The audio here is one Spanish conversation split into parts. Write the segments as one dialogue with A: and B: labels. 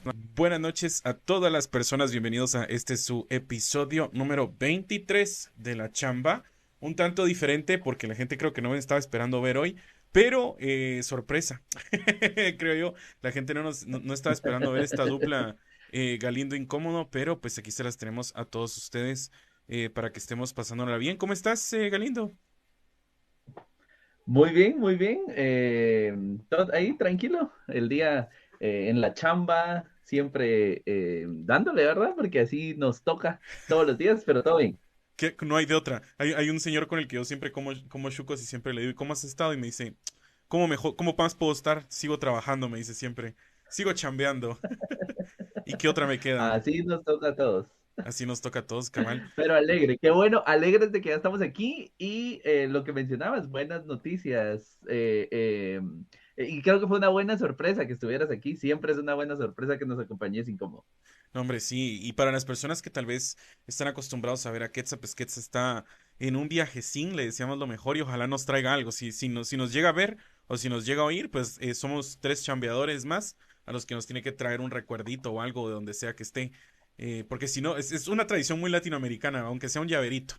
A: Buenas noches a todas las personas, bienvenidos a este su episodio número 23 de La Chamba. Un tanto diferente porque la gente creo que no me estaba esperando ver hoy, pero sorpresa, creo yo. La gente no estaba esperando ver esta dupla Galindo Incómodo, pero pues aquí se las tenemos a todos ustedes para que estemos pasándola bien. ¿Cómo estás, Galindo?
B: Muy bien, muy bien. Todo ahí tranquilo. El día en la chamba, siempre dándole, ¿verdad? Porque así nos toca todos los días, pero todo bien.
A: Que no hay de otra. Hay un señor con el que yo siempre como chucos y siempre le digo, ¿cómo has estado? Y me dice, ¿cómo mejor, cómo más puedo estar? Sigo trabajando, me dice siempre. Sigo chambeando. ¿Y qué otra me queda?
B: Así nos toca a todos.
A: Así nos toca a todos, cabal.
B: Pero alegre, qué bueno, alegres de que ya estamos aquí y lo que mencionabas, buenas noticias. Y creo que fue una buena sorpresa que estuvieras aquí. Siempre es una buena sorpresa que nos acompañes incómodo.
A: No, hombre, sí. Y para las personas que tal vez están acostumbrados a ver a Quetzal, pues Quetzal está en un viaje sin, le deseamos lo mejor y ojalá nos traiga algo. Si nos llega a ver o si nos llega a oír, pues somos tres chambeadores más a los que nos tiene que traer un recuerdito o algo de donde sea que esté. Porque si no, es una tradición muy latinoamericana, aunque sea un llaverito.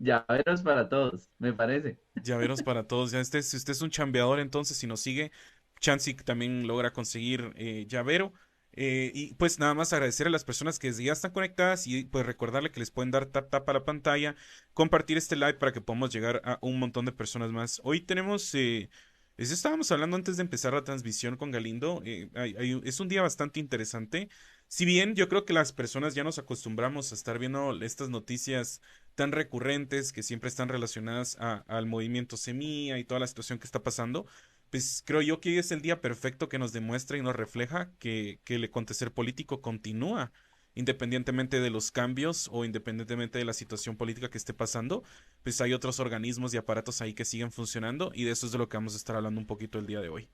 B: Llaveros para todos, me parece.
A: Llaveros para todos. Si usted es un chambeador, entonces si nos sigue, Chansey también logra conseguir llavero. Y pues nada más agradecer a las personas que desde ya están conectadas y pues recordarle que les pueden dar tap a la pantalla, compartir este live para que podamos llegar a un montón de personas más. Hoy tenemos, eso estábamos hablando antes de empezar la transmisión con Galindo, es un día bastante interesante. Si bien yo creo que las personas ya nos acostumbramos a estar viendo estas noticias tan recurrentes que siempre están relacionadas al movimiento Semilla y toda la situación que está pasando, pues creo yo que hoy es el día perfecto que nos demuestra y nos refleja que el acontecer político continúa, independientemente de los cambios o independientemente de la situación política que esté pasando, pues hay otros organismos y aparatos ahí que siguen funcionando y de eso es de lo que vamos a estar hablando un poquito el día de hoy.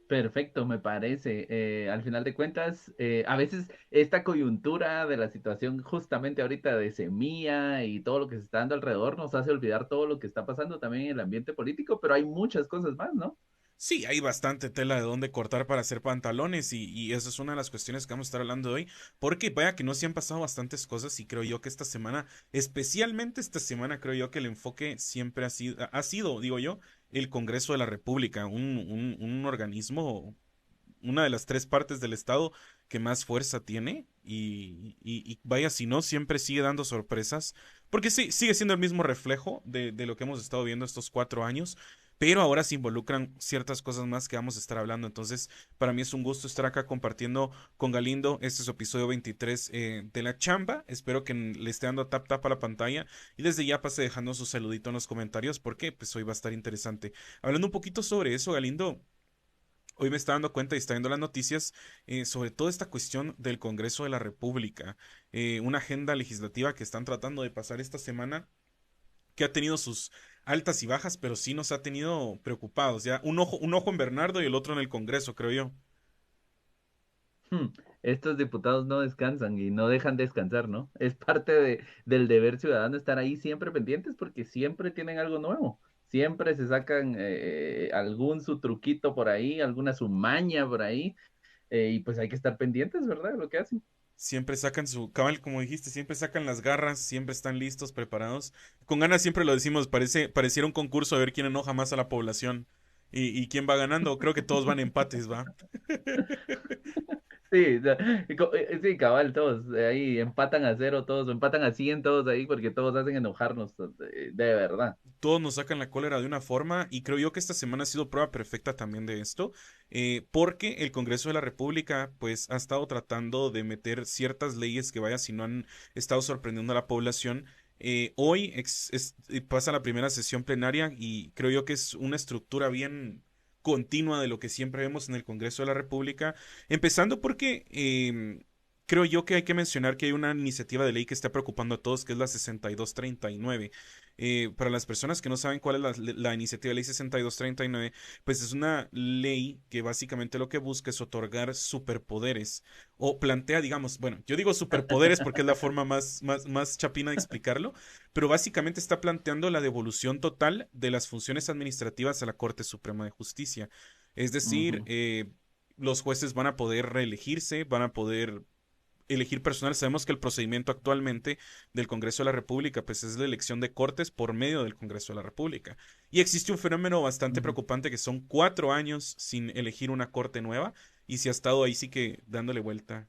B: Perfecto, me parece. Al final de cuentas, a veces esta coyuntura de la situación justamente ahorita de Semilla y todo lo que se está dando alrededor nos hace olvidar todo lo que está pasando también en el ambiente político, pero hay muchas cosas más, ¿no?
A: Sí, hay bastante tela de dónde cortar para hacer pantalones y esa es una de las cuestiones que vamos a estar hablando hoy, porque vaya que no se han pasado bastantes cosas y creo yo que esta semana, especialmente esta semana, creo yo que el enfoque siempre ha sido, digo yo, el Congreso de la República, un organismo, una de las tres partes del Estado que más fuerza tiene y vaya si no, siempre sigue dando sorpresas, porque sí, sigue siendo el mismo reflejo de lo que hemos estado viendo estos 4 años, pero ahora se involucran ciertas cosas más que vamos a estar hablando. Entonces, para mí es un gusto estar acá compartiendo con Galindo. Este es su episodio 23 de La Chamba. Espero que le esté dando tap a la pantalla y desde ya pase dejando su saludito en los comentarios porque pues hoy va a estar interesante. Hablando un poquito sobre eso, Galindo. Hoy me está dando cuenta y está viendo las noticias sobre toda esta cuestión del Congreso de la República, una agenda legislativa que están tratando de pasar esta semana, que ha tenido sus altas y bajas, pero sí nos ha tenido preocupados. Ya un ojo en Bernardo y el otro en el Congreso, creo yo.
B: Hmm, Estos diputados no descansan y no dejan descansar, ¿no? Es parte del deber ciudadano estar ahí siempre pendientes porque siempre tienen algo nuevo. Siempre se sacan algún su truquito por ahí, alguna su maña por ahí. Y pues hay que estar pendientes, ¿verdad? De lo que hacen.
A: Siempre sacan su cabal, como dijiste, siempre sacan las garras, siempre están listos, preparados. Con ganas siempre lo decimos, pareciera un concurso a ver quién enoja más a la población y quién va ganando. Creo que todos van empates, ¿va?
B: Sí, sí, cabal, todos ahí empatan a cero todos, o empatan a 100 todos ahí porque todos hacen enojarnos, de verdad.
A: Todos nos sacan la cólera de una forma y creo yo que esta semana ha sido prueba perfecta también de esto, porque el Congreso de la República pues ha estado tratando de meter ciertas leyes que vaya si no han estado sorprendiendo a la población. Hoy pasa la primera sesión plenaria y creo yo que es una estructura bien continua de lo que siempre vemos en el Congreso de la República, empezando porque creo yo que hay que mencionar que hay una iniciativa de ley que está preocupando a todos, que es la 6239. Para las personas que no saben cuál es la iniciativa de ley 6239, pues es una ley que básicamente lo que busca es otorgar superpoderes o plantea, digamos, bueno, yo digo superpoderes porque es la forma más chapina de explicarlo, pero básicamente está planteando la devolución total de las funciones administrativas a la Corte Suprema de Justicia. Es decir,
B: Ujú,
A: los jueces van a poder reelegirse, van a poder elegir personal. Sabemos que el procedimiento actualmente del Congreso de la República, pues es la elección de cortes por medio del Congreso de la República. Y existe un fenómeno bastante
B: ujú.
A: preocupante que son 4 años sin elegir una corte nueva. Y se ha estado ahí sí que dándole vuelta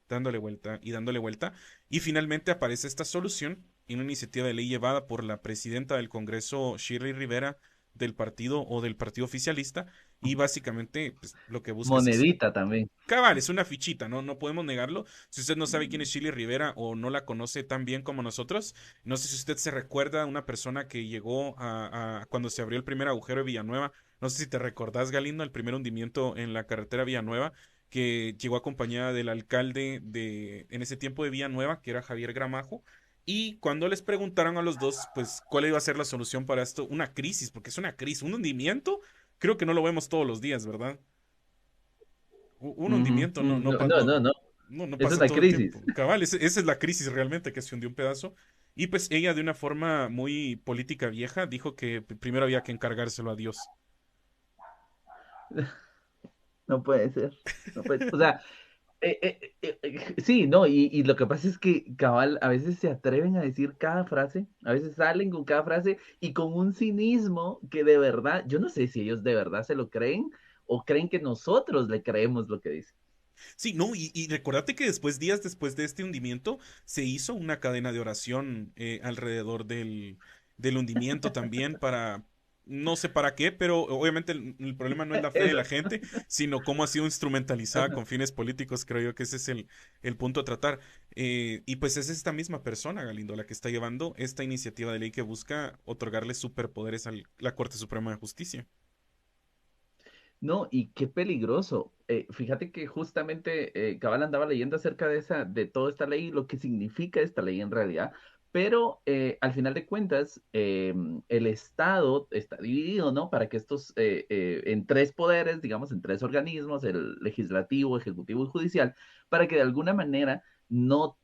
A: y dándole vuelta. Y finalmente aparece esta solución y una iniciativa de ley llevada por la presidenta del Congreso, Shirley Rivera, del partido o del partido oficialista. Y básicamente, pues, lo que busca es eso.
B: Monedita también.
A: Cabal, es una fichita, ¿no? No podemos negarlo. Si usted no sabe quién es Shirley Rivera o no la conoce tan bien como nosotros, no sé si usted se recuerda a una persona que llegó cuando se abrió el primer agujero de Villanueva. No sé si te recordás, Galindo, el primer hundimiento en la carretera Villanueva, que llegó acompañada del alcalde en ese tiempo de Villanueva, que era Javier Gramajo. Y cuando les preguntaron a los dos, pues, cuál iba a ser la solución para esto, una crisis, porque es una crisis, un hundimiento, creo que no lo vemos todos los días, ¿verdad? Un
B: Ujú,
A: hundimiento
B: mm, no, no, no, no.
A: no
B: Es
A: pasa
B: una
A: todo el
B: crisis.
A: tiempo. Cabal, esa es la crisis realmente que se hundió un pedazo. Y pues ella de una forma muy política vieja dijo que primero había que encargárselo a Dios.
B: No puede ser. No puede. O sea, sí, no, y lo que pasa es que cabal, a veces se atreven a decir cada frase, a veces salen con cada frase y con un cinismo que de verdad, yo no sé si ellos de verdad se lo creen o creen que nosotros le creemos lo que dicen.
A: Sí, no, y recordate que después, días después de este hundimiento, se hizo una cadena de oración alrededor del hundimiento también para, no sé para qué, pero obviamente el problema no es la fe de
B: Eso.
A: la gente, sino cómo ha sido instrumentalizada con fines políticos. Creo yo que ese es el punto a tratar. Y pues es esta misma persona, Galindo, la que está llevando esta iniciativa de ley que busca otorgarle superpoderes a la Corte Suprema de Justicia.
B: No, y qué peligroso. Fíjate que justamente Cabal andaba leyendo acerca de de toda esta ley, lo que significa esta ley en realidad, pero al final de cuentas, el Estado está dividido, ¿no? Para que en tres poderes, digamos, en tres organismos, el legislativo, ejecutivo y judicial, para que de alguna manera no,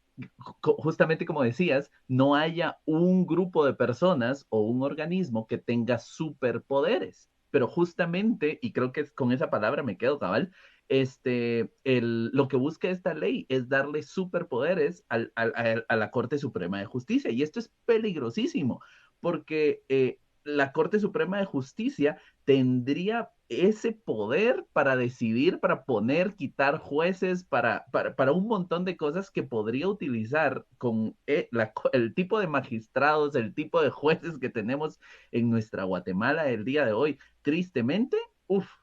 B: justamente como decías, no haya un grupo de personas o un organismo que tenga superpoderes, pero justamente, y creo que con esa palabra me quedo cabal, lo que busca esta ley es darle superpoderes a la Corte Suprema de Justicia. Y esto es peligrosísimo, porque la Corte Suprema de Justicia tendría ese poder para decidir, para poner, quitar jueces, para un montón de cosas que podría utilizar con el tipo de magistrados, el tipo de jueces que tenemos en nuestra Guatemala el día de hoy. Tristemente,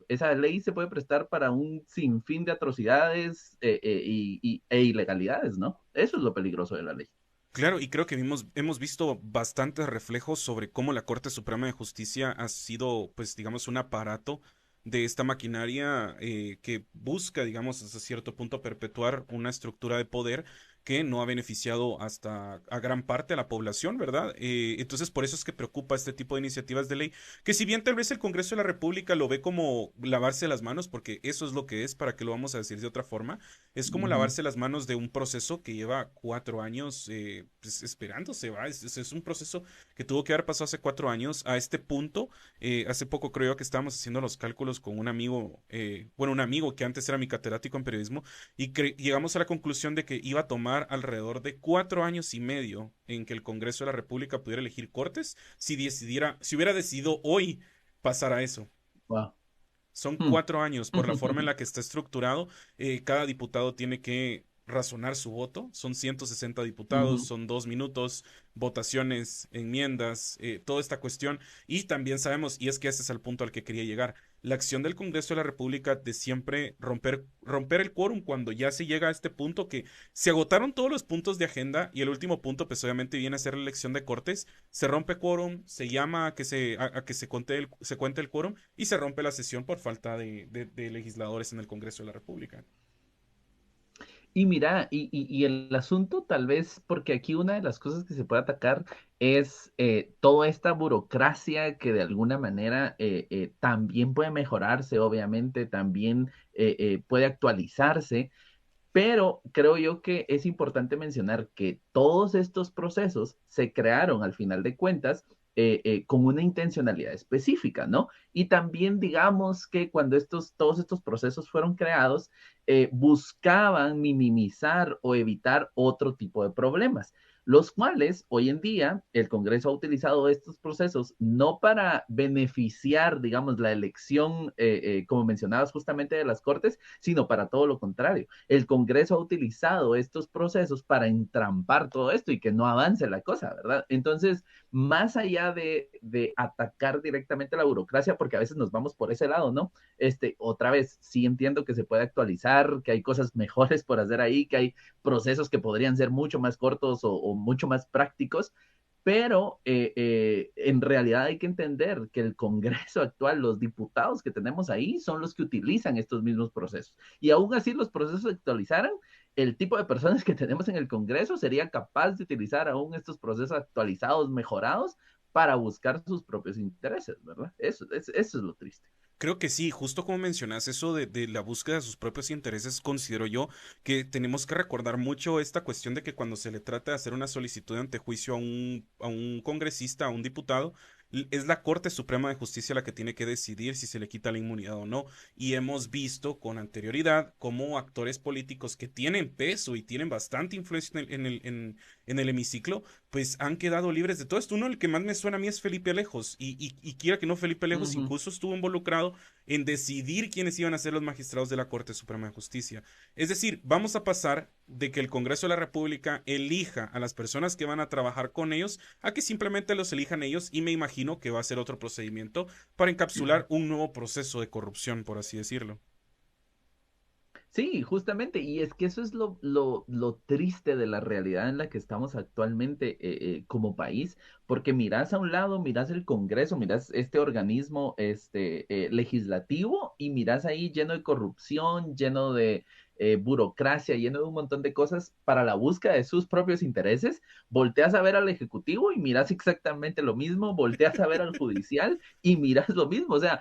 B: esa ley se puede prestar para un sinfín de atrocidades e ilegalidades, ¿no? Eso es lo peligroso de la ley.
A: Claro, y creo que hemos visto bastantes reflejos sobre cómo la Corte Suprema de Justicia ha sido, pues, digamos, un aparato de esta maquinaria que busca, digamos, hasta cierto punto perpetuar una estructura de poder que no ha beneficiado hasta a gran parte a la población, ¿verdad? Entonces, por eso es que preocupa este tipo de iniciativas de ley, que si bien tal vez el Congreso de la República lo ve como lavarse las manos, porque eso es lo que es, para que lo vamos a decir de otra forma, es como
B: Ujú.
A: lavarse las manos de un proceso que lleva 4 años pues, esperándose, ¿va? Es un proceso que tuvo que haber pasado hace 4 años a este punto. Hace poco creo yo que estábamos haciendo los cálculos con un amigo, bueno, un amigo que antes era mi catedrático en periodismo, y llegamos a la conclusión de que iba a tomar alrededor de 4 años y medio en que el Congreso de la República pudiera elegir cortes si hubiera decidido hoy pasar a eso.
B: Wow.
A: Son
B: Hmm.
A: 4 años por la forma en la que está estructurado. Cada diputado tiene que razonar su voto. Son 160 diputados,
B: Ujú.
A: son 2 minutos, votaciones, enmiendas, toda esta cuestión. Y también sabemos, y es que ese es el punto al que quería llegar, la acción del Congreso de la República de siempre romper el quórum cuando ya se llega a este punto que se agotaron todos los puntos de agenda y el último punto pues obviamente viene a ser la elección de cortes, se rompe quórum, se llama a que se cuente el quórum y se rompe la sesión por falta de legisladores en el Congreso de la República.
B: Y mira, y el asunto tal vez, porque aquí una de las cosas que se puede atacar es toda esta burocracia que de alguna manera también puede mejorarse, obviamente, también puede actualizarse, pero creo yo que es importante mencionar que todos estos procesos se crearon al final de cuentas con una intencionalidad específica, ¿no? Y también digamos que cuando todos estos procesos fueron creados, buscaban minimizar o evitar otro tipo de problemas, los cuales hoy en día el Congreso ha utilizado estos procesos no para beneficiar, digamos, la elección, como mencionabas justamente de las Cortes, sino para todo lo contrario. El Congreso ha utilizado estos procesos para entrampar todo esto y que no avance la cosa, ¿verdad? Entonces, más allá de atacar directamente la burocracia, porque a veces nos vamos por ese lado, ¿no? Otra vez, sí entiendo que se puede actualizar, que hay cosas mejores por hacer ahí, que hay procesos que podrían ser mucho más cortos o mucho más prácticos, pero en realidad hay que entender que el Congreso actual, los diputados que tenemos ahí, son los que utilizan estos mismos procesos. Y aún así los procesos se actualizaran, el tipo de personas que tenemos en el Congreso sería capaz de utilizar aún estos procesos actualizados, mejorados, para buscar sus propios intereses, ¿verdad? Eso es lo triste.
A: Creo que sí, justo como mencionas eso de la búsqueda de sus propios intereses, considero yo que tenemos que recordar mucho esta cuestión de que cuando se le trata de hacer una solicitud de antejuicio a un congresista, a un diputado, es la Corte Suprema de Justicia la que tiene que decidir si se le quita la inmunidad o no. Y hemos visto con anterioridad cómo actores políticos que tienen peso y tienen bastante influencia en el hemiciclo, pues han quedado libres de todo esto. Uno, el que más me suena a mí es Felipe Alejos, y quiera que no, Felipe
B: Uh
A: Alejos
B: -huh.
A: incluso estuvo involucrado en decidir quiénes iban a ser los magistrados de la Corte Suprema de Justicia. Es decir, vamos a pasar de que el Congreso de la República elija a las personas que van a trabajar con ellos a que simplemente los elijan ellos, y me imagino que va a ser otro procedimiento para encapsular un nuevo proceso de corrupción, por así decirlo.
B: Sí, justamente, y es que eso es lo triste de la realidad en la que estamos actualmente como país, porque miras a un lado, miras el Congreso, miras este organismo legislativo y miras ahí lleno de corrupción, lleno de burocracia, lleno de un montón de cosas para la búsqueda de sus propios intereses. Volteas a ver al Ejecutivo y miras exactamente lo mismo, volteas a ver al Judicial y miras lo mismo, o sea,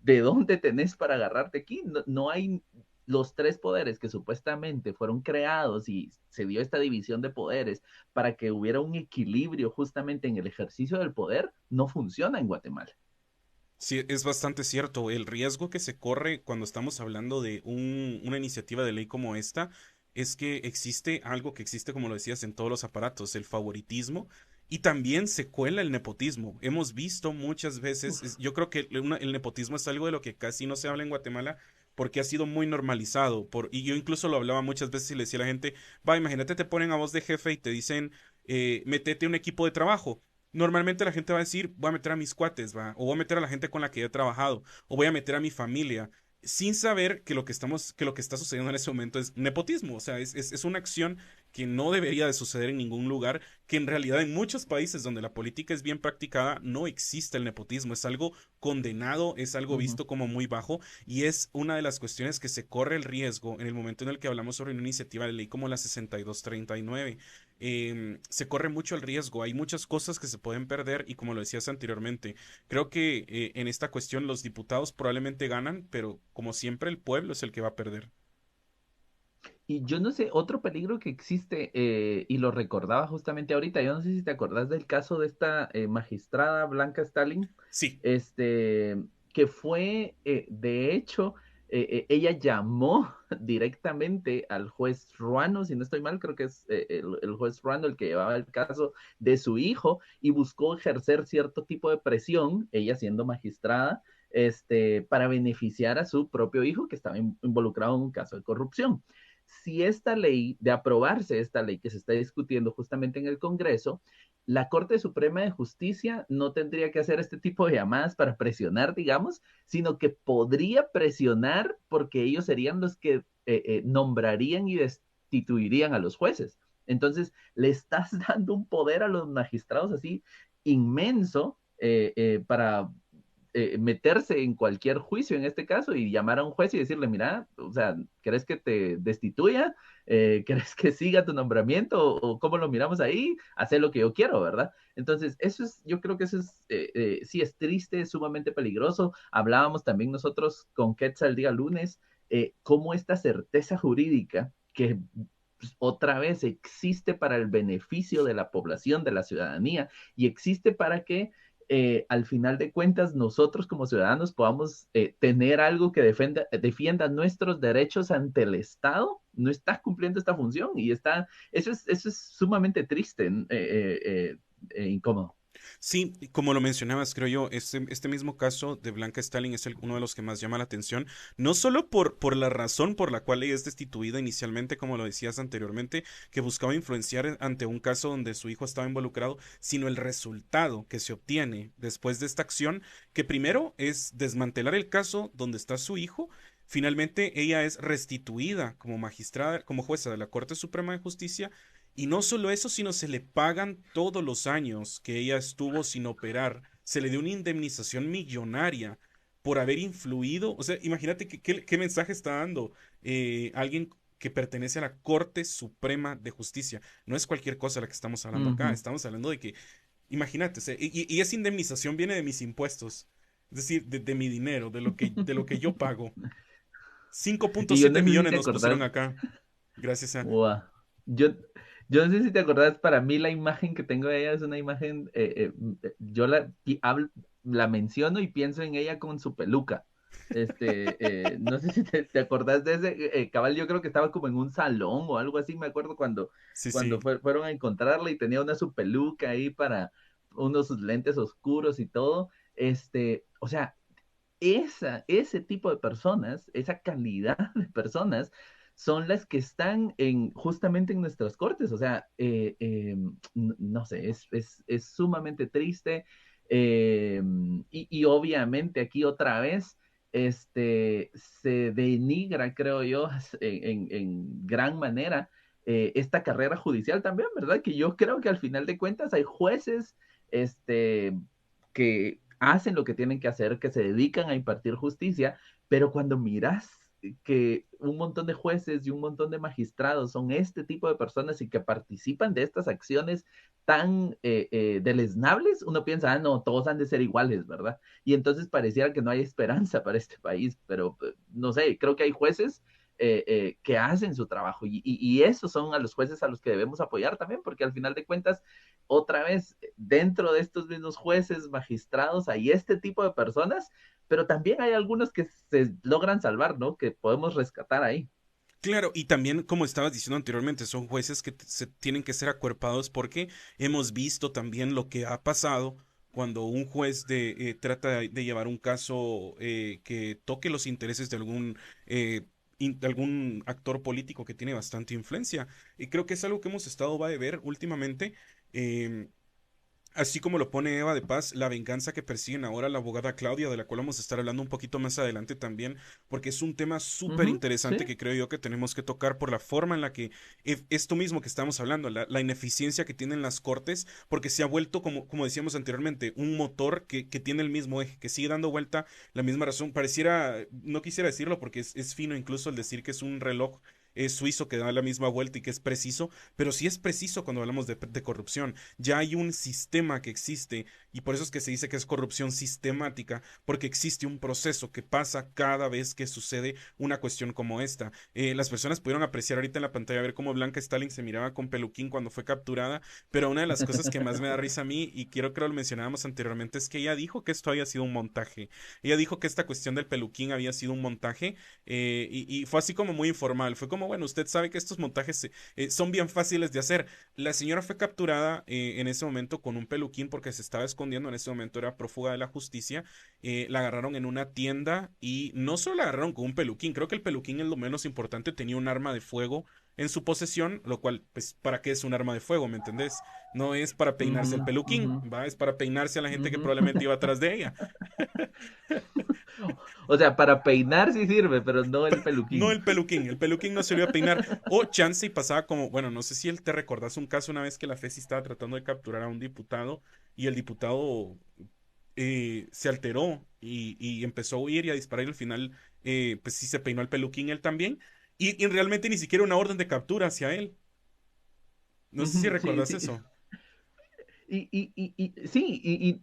B: ¿de dónde tenés para agarrarte aquí? No, no hay los tres poderes que supuestamente fueron creados y se dio esta división de poderes para que hubiera un equilibrio justamente en el ejercicio del poder, no funciona en Guatemala.
A: Sí, es bastante cierto. El riesgo que se corre cuando estamos hablando de una iniciativa de ley como esta es que existe algo que existe, como lo decías, en todos los aparatos, el favoritismo, y también se cuela el nepotismo. Hemos visto muchas veces,
B: Uf.
A: yo creo que el nepotismo es algo de lo que casi no se habla en Guatemala porque ha sido muy normalizado. Y yo incluso lo hablaba muchas veces y le decía a la gente, va, imagínate, te ponen a voz de jefe y te dicen, metete un equipo de trabajo. Normalmente la gente va a decir, voy a meter a mis cuates, va, o voy a meter a la gente con la que he trabajado, o voy a meter a mi familia, sin saber que que lo que está sucediendo en ese momento es nepotismo. O sea, es una acción que no debería de suceder en ningún lugar, que en realidad en muchos países donde la política es bien practicada, no existe el nepotismo, es algo condenado, es algo
B: Uh -huh.
A: visto como muy bajo, y es una de las cuestiones que se corre el riesgo en el momento en el que hablamos sobre una iniciativa de ley como la 6239. Se corre mucho el riesgo, hay muchas cosas que se pueden perder, y como lo decías anteriormente, creo que en esta cuestión los diputados probablemente ganan, pero como siempre el pueblo es el que va a perder.
B: Y yo no sé, otro peligro que existe, y lo recordaba justamente ahorita, yo no sé si te acordás del caso de esta magistrada Blanca Stalin,
A: Sí,
B: este, que fue, de hecho, ella llamó directamente al juez Ruano, si no estoy mal, creo que es el juez Ruano el que llevaba el caso de su hijo y buscó ejercer cierto tipo de presión, ella siendo magistrada, para beneficiar a su propio hijo que estaba involucrado en un caso de corrupción. Si esta ley, de aprobarse esta ley que se está discutiendo justamente en el Congreso, la Corte Suprema de Justicia no tendría que hacer este tipo de llamadas para presionar, digamos, sino que podría presionar porque ellos serían los que nombrarían y destituirían a los jueces. Entonces, le estás dando un poder a los magistrados así inmenso para meterse en cualquier juicio en este caso y llamar a un juez y decirle, mira, o sea, ¿querés que te destituya? ¿Querés que siga tu nombramiento? ¿O cómo lo miramos ahí? Hacer lo que yo quiero, ¿verdad? Entonces, yo creo que eso es, sí es triste, es sumamente peligroso. Hablábamos también nosotros con Quetzal el día lunes, cómo esta certeza jurídica que pues, otra vez existe para el beneficio de la población, de la ciudadanía, y existe para que al final de cuentas nosotros como ciudadanos podamos tener algo que defienda nuestros derechos ante el Estado, no está cumpliendo esta función y eso es sumamente triste, incómodo.
A: Sí, como lo mencionabas, creo yo, este mismo caso de Blanca Stalin es uno de los que más llama la atención, no solo por la razón por la cual ella es destituida inicialmente, como lo decías anteriormente, que buscaba influenciar ante un caso donde su hijo estaba involucrado, sino el resultado que se obtiene después de esta acción, que primero es desmantelar el caso donde está su hijo. Finalmente, ella es restituida como magistrada, como jueza de la Corte Suprema de Justicia y no solo eso, sino se le pagan todos los años que ella estuvo sin operar. Se le dio una indemnización millonaria por haber influido. O sea, imagínate qué mensaje está dando alguien que pertenece a la Corte Suprema de Justicia. No es cualquier cosa la que estamos hablando acá.
B: Ujú.
A: Estamos hablando de que, imagínate, o sea, y esa indemnización viene de mis impuestos. Es decir, de mi dinero, de lo que yo pago. cinco punto
B: Y yo
A: siete
B: no sé si
A: millones
B: te
A: nos pusieron
B: acordás,
A: acá. Gracias a...
B: wow. Yo, yo no sé si te acordás, para mí la imagen que tengo de ella es una imagen, yo la menciono y pienso en ella con su peluca. No sé si te acordás de ese, cabal, yo creo que estaba como en un salón o algo así, me acuerdo
A: Sí,
B: cuando
A: sí.
B: fueron a encontrarla y tenía una su peluca ahí para unos sus lentes oscuros y todo. O sea, ese tipo de personas, esa calidad de personas, son las que están justamente en nuestras cortes. O sea, no sé, es sumamente triste. Y obviamente aquí otra vez se denigra, creo yo, en gran manera esta carrera judicial también, ¿verdad? Que yo creo que al final de cuentas hay jueces este, que hacen lo que tienen que hacer, que se dedican a impartir justicia, pero cuando miras que un montón de jueces y un montón de magistrados son este tipo de personas y que participan de estas acciones tan deleznables, uno piensa, ah, no, todos han de ser iguales, ¿verdad? Y entonces pareciera que no hay esperanza para este país, pero no sé, creo que hay jueces que hacen su trabajo y esos son a los jueces a los que debemos apoyar también, porque al final de cuentas otra vez, dentro de estos mismos jueces, magistrados, hay este tipo de personas, pero también hay algunos que se logran salvar, ¿no? Que podemos rescatar ahí.
A: Claro, y también, como estabas diciendo anteriormente, son jueces que se tienen que ser acuerpados porque hemos visto también lo que ha pasado cuando un juez trata de llevar un caso que toque los intereses de algún actor político que tiene bastante influencia. Y creo que es algo que hemos estado va a ver últimamente. em, Así como lo pone Eva de Paz, la venganza que persiguen ahora la abogada Claudia, de la cual vamos a estar hablando un poquito más adelante también, porque es un tema súper
B: Ujú,
A: interesante
B: sí.
A: que creo yo que tenemos que tocar por la forma en la que esto mismo que estamos hablando, la ineficiencia que tienen las cortes, porque se ha vuelto, como decíamos anteriormente, un motor que tiene el mismo eje, que sigue dando vuelta la misma razón. Pareciera, no quisiera decirlo porque es fino incluso el decir que es un reloj suizo que da la misma vuelta y que es preciso, pero sí es preciso cuando hablamos de corrupción. Ya hay un sistema que existe y por eso es que se dice que es corrupción sistemática, porque existe un proceso que pasa cada vez que sucede una cuestión como esta. Las personas pudieron apreciar ahorita en la pantalla ver cómo Blanca Stalin se miraba con peluquín cuando fue capturada, pero una de las cosas que más me da risa a mí, y quiero que lo mencionábamos anteriormente, es que ella dijo que esto había sido un montaje. Ella dijo que esta cuestión del peluquín había sido un montaje y fue así como muy informal. Fue como, bueno, usted sabe que estos montajes son bien fáciles de hacer. La señora fue capturada en ese momento con un peluquín porque se estaba escondiendo. En ese momento era prófuga de la justicia. La agarraron en una tienda y no solo la agarraron con un peluquín. Creo que el peluquín es lo menos importante. Tenía un arma de fuego en su posesión, lo cual, pues, ¿para qué es un arma de fuego? ¿Me entendés? No es para peinarse el
B: Ujú,
A: peluquín,
B: ujú,
A: ¿va? Es para peinarse a la gente que
B: ujú.
A: probablemente iba atrás de ella.
B: O sea, para peinar sí sirve, pero no el
A: No
B: peluquín.
A: el peluquín no se lo iba a peinar. O chance y pasaba como, bueno, no sé si él te recordás un caso una vez que la FESI estaba tratando de capturar a un diputado y el diputado se alteró y empezó a huir y a disparar y al final, pues sí se peinó el peluquín él también. Y realmente ni siquiera una orden de captura hacia él. No sé si
B: Ujú, sí,
A: recuerdas
B: sí.
A: eso.
B: Sí,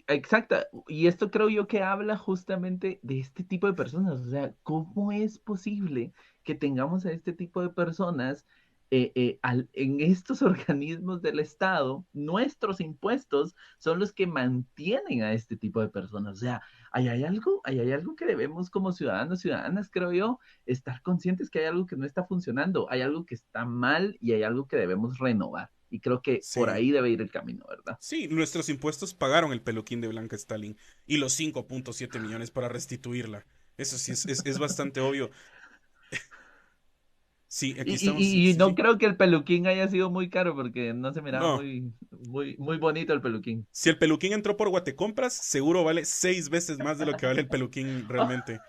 B: exacta. Y esto creo yo que habla justamente de este tipo de personas. O sea, ¿cómo es posible que tengamos a este tipo de personas en estos organismos del Estado? Nuestros impuestos son los que mantienen a este tipo de personas. O sea, ahí hay algo que debemos como ciudadanos, ciudadanas, creo yo, estar conscientes que hay algo que no está funcionando, hay algo que está mal y hay algo que debemos renovar. Y creo que por
A: Sí.
B: ahí debe ir el camino, ¿verdad?
A: Sí, nuestros impuestos pagaron el peluquín de Blanca Stalin y los 5.7 millones para restituirla. Eso sí, es bastante obvio. Sí, aquí estamos. Sí,
B: Y
A: sí,
B: no
A: sí.
B: creo que el peluquín haya sido muy caro porque no se miraba
A: No.
B: muy bonito el peluquín.
A: Si el peluquín entró por Guatecompras, seguro vale 6 veces más de lo que vale el peluquín realmente.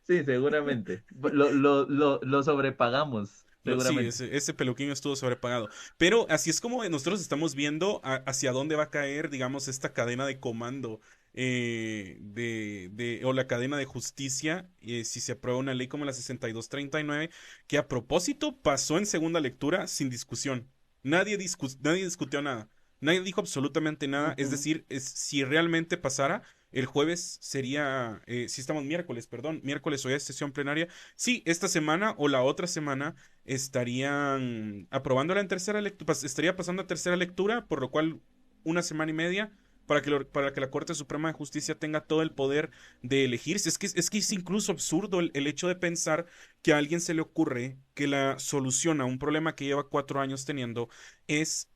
B: Sí, seguramente. Lo sobrepagamos,
A: Sí,
B: seguramente.
A: ese peluquín estuvo sobrepagado. Pero así es como nosotros estamos viendo hacia dónde va a caer, digamos, esta cadena de comando o la cadena de justicia, si se aprueba una ley como la 6239, que a propósito pasó en segunda lectura sin discusión. Nadie discutió nada. Nadie dijo absolutamente nada. Es
B: Ujú,
A: decir, si realmente pasara, el jueves sería, si estamos miércoles, perdón, miércoles hoy es sesión plenaria. Sí, esta semana o la otra semana estarían aprobándola en tercera lectura, estaría pasando a tercera lectura, por lo cual una semana y media para que la Corte Suprema de Justicia tenga todo el poder de elegir. Es que es incluso absurdo el hecho de pensar que a alguien se le ocurre que la solución a un problema que lleva 4 años teniendo es